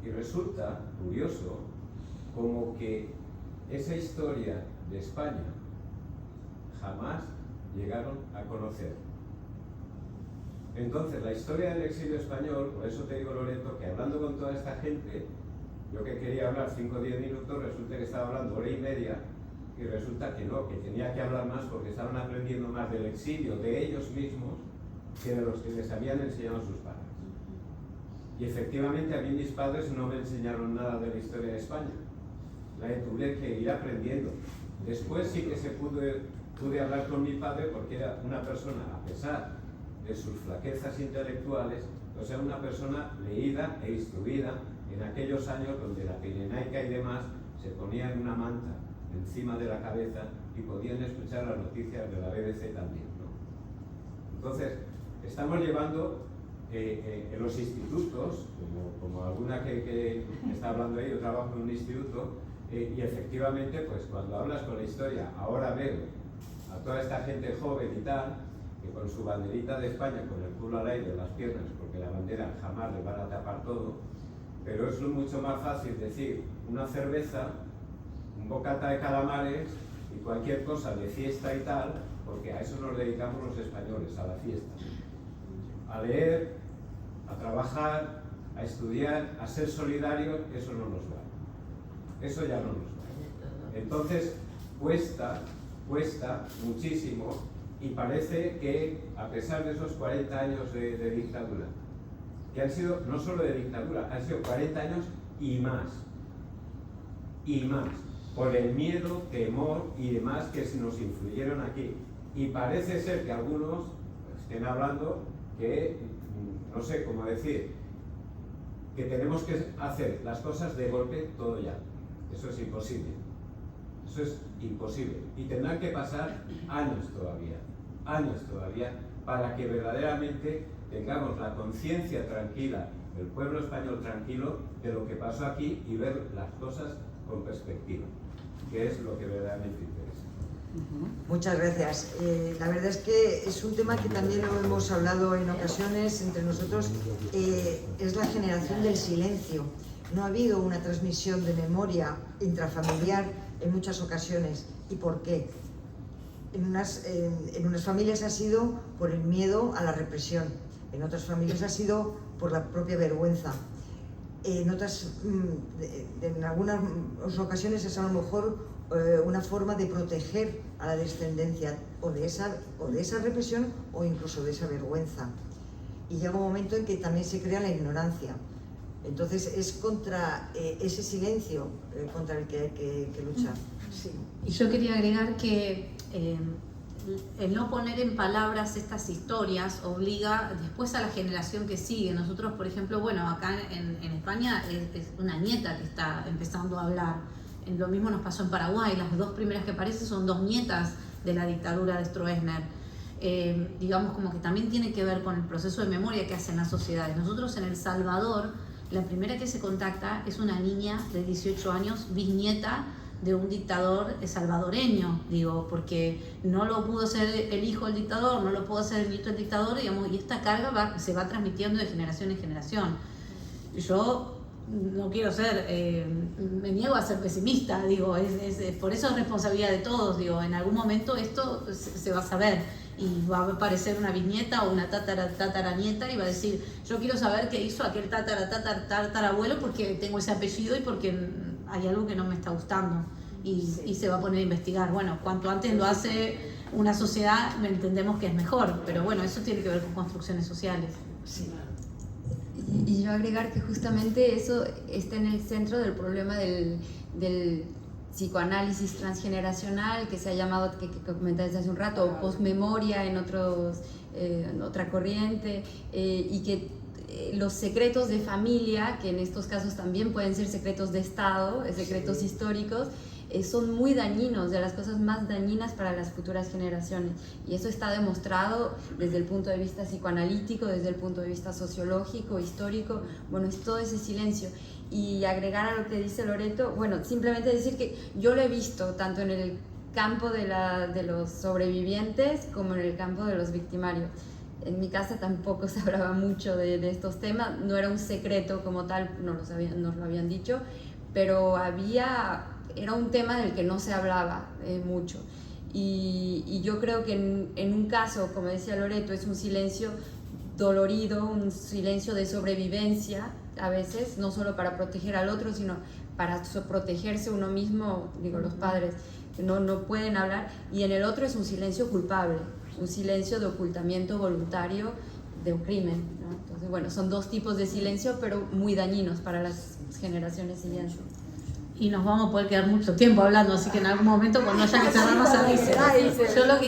[SPEAKER 18] Y resulta curioso como que esa historia de España jamás llegaron a conocer. Entonces, la historia del exilio español, por eso te digo, Loreto, que hablando con toda esta gente, yo que quería hablar 5 o 10 minutos, resulta que estaba hablando hora y media, y resulta que no, que tenía que hablar más porque estaban aprendiendo más del exilio de ellos mismos que de los que les habían enseñado sus padres. Y efectivamente a mí mis padres no me enseñaron nada de la historia de España, la tuve que ir aprendiendo. Después sí que pude hablar con mi padre, porque era una persona, a pesar de sus flaquezas intelectuales, o sea, una persona leída e instruida en aquellos años donde la Pirenaica y demás se ponían una manta encima de la cabeza y podían escuchar las noticias de la BBC también, ¿no? Entonces, estamos llevando en los institutos, como alguna que está hablando ahí, yo trabajo en un instituto, y efectivamente, pues cuando hablas con la historia, ahora veo a toda esta gente joven y tal, que con su banderita de España, con el culo al aire, las piernas, porque la bandera jamás le van a tapar todo, pero es mucho más fácil decir una cerveza, un bocata de calamares y cualquier cosa de fiesta y tal, porque a eso nos dedicamos los españoles, a la fiesta. A leer, a trabajar, a estudiar, a ser solidarios, eso no nos va. Eso ya no nos va. Entonces, cuesta muchísimo, y parece que, a pesar de esos 40 años de dictadura, que han sido no solo de dictadura, han sido 40 años y más, por el miedo, temor y demás que nos influyeron aquí. Y parece ser que algunos estén hablando que, no sé cómo decir, que tenemos que hacer las cosas de golpe todo ya. Eso es imposible. Eso es imposible. Y tendrán que pasar años todavía, para que verdaderamente tengamos la conciencia tranquila, el pueblo español tranquilo, de lo que pasó aquí y ver las cosas con perspectiva, que es lo que verdaderamente interesa.
[SPEAKER 3] Muchas gracias. La verdad es que es un tema que también lo hemos hablado en ocasiones entre nosotros, es la generación del silencio. No ha habido una transmisión de memoria intrafamiliar en muchas ocasiones. ¿Y por qué? En unas familias ha sido por el miedo a la represión, en otras familias ha sido por la propia vergüenza. En algunas ocasiones es a lo mejor una forma de proteger a la descendencia o de esa represión o incluso de esa vergüenza. Y llega un momento en que también se crea la ignorancia. Entonces es contra ese silencio contra el que hay que luchar. Sí.
[SPEAKER 4] Y yo quería agregar que el no poner en palabras estas historias obliga después a la generación que sigue. Nosotros, por ejemplo, bueno, acá en España es una nieta que está empezando a hablar. Lo mismo nos pasó en Paraguay. Las dos primeras que aparecen son dos nietas de la dictadura de Stroessner. Digamos como que también tiene que ver con el proceso de memoria que hacen las sociedades. Nosotros en El Salvador, la primera que se contacta es una niña de 18 años, bisnieta de un dictador salvadoreño, digo, porque no lo pudo ser el hijo del dictador, no lo pudo ser el nieto del dictador, digamos, y esta carga se va transmitiendo de generación en generación. Yo no quiero ser, me niego a ser pesimista, digo, por eso es responsabilidad de todos, digo, en algún momento esto se va a saber y va a aparecer una bisnieta o una tataranieta y va a decir, yo quiero saber qué hizo aquel tatarabuelo porque tengo ese apellido y porque hay algo que no me está gustando y se va a poner a investigar. Bueno, cuanto antes lo hace una sociedad, entendemos que es mejor, pero bueno, eso tiene que ver con construcciones sociales.
[SPEAKER 5] Sí. Y yo agregar que justamente eso está en el centro del problema del psicoanálisis transgeneracional, que se ha llamado, que comentabas hace un rato, o postmemoria en otra corriente, y que los secretos de familia, que en estos casos también pueden ser secretos de Estado, secretos históricos, son muy dañinos, de las cosas más dañinas para las futuras generaciones. Y eso está demostrado desde el punto de vista psicoanalítico, desde el punto de vista sociológico, histórico. Bueno, es todo ese silencio. Y agregar a lo que dice Loreto, bueno, simplemente decir que yo lo he visto tanto en el campo de los sobrevivientes como en el campo de los victimarios. En mi casa tampoco se hablaba mucho de estos temas, no era un secreto como tal, nos lo habían dicho, pero era un tema del que no se hablaba mucho. Y yo creo que en un caso, como decía Loreto, es un silencio dolorido, un silencio de sobrevivencia, a veces, no solo para proteger al otro, sino para protegerse uno mismo, digo, los padres no pueden hablar, y en el otro es un silencio culpable, un silencio de ocultamiento voluntario de un crimen, ¿no? Entonces, bueno, son dos tipos de silencio, pero muy dañinos para las generaciones siguientes.
[SPEAKER 4] Y nos vamos a poder quedar mucho tiempo hablando, así que en algún momento cuando haya que cerrar nos avisen. Yo lo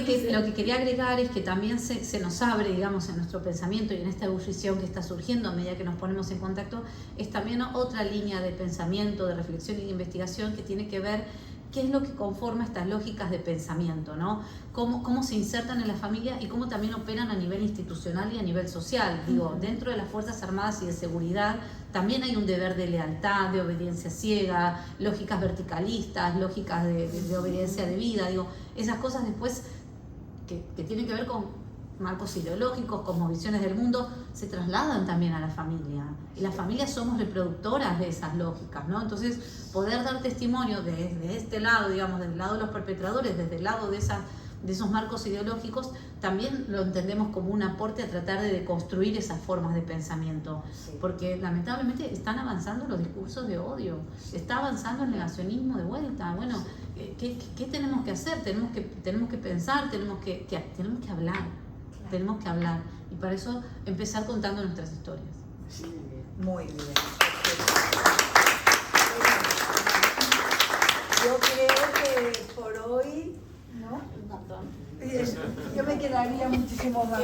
[SPEAKER 4] que quería agregar es que también se nos abre, digamos, en nuestro pensamiento y en esta ebullición que está surgiendo a medida que nos ponemos en contacto, es también otra línea de pensamiento, de reflexión y de investigación que tiene que ver qué es lo que conforma estas lógicas de pensamiento, ¿no? Cómo se insertan en la familia y cómo también operan a nivel institucional y a nivel social. Digo, dentro de las Fuerzas Armadas y de Seguridad también hay un deber de lealtad, de obediencia ciega, lógicas verticalistas, lógicas de obediencia de vida. Digo, esas cosas después que tienen que ver con marcos ideológicos, cosmovisiones del mundo, se trasladan también a la familia. Y las familias somos reproductoras de esas lógicas, ¿no? Entonces, poder dar testimonio desde este lado, digamos, del lado de los perpetradores, desde el lado de esos marcos ideológicos, también lo entendemos como un aporte a tratar de deconstruir esas formas de pensamiento. Porque lamentablemente están avanzando los discursos de odio, está avanzando el negacionismo de vuelta. Bueno, ¿qué tenemos que hacer? Tenemos que pensar, tenemos que hablar. Tenemos que hablar y para eso empezar contando nuestras historias.
[SPEAKER 2] Sí, muy bien. Yo creo que por hoy, ¿no? Yo me quedaría muchísimo más.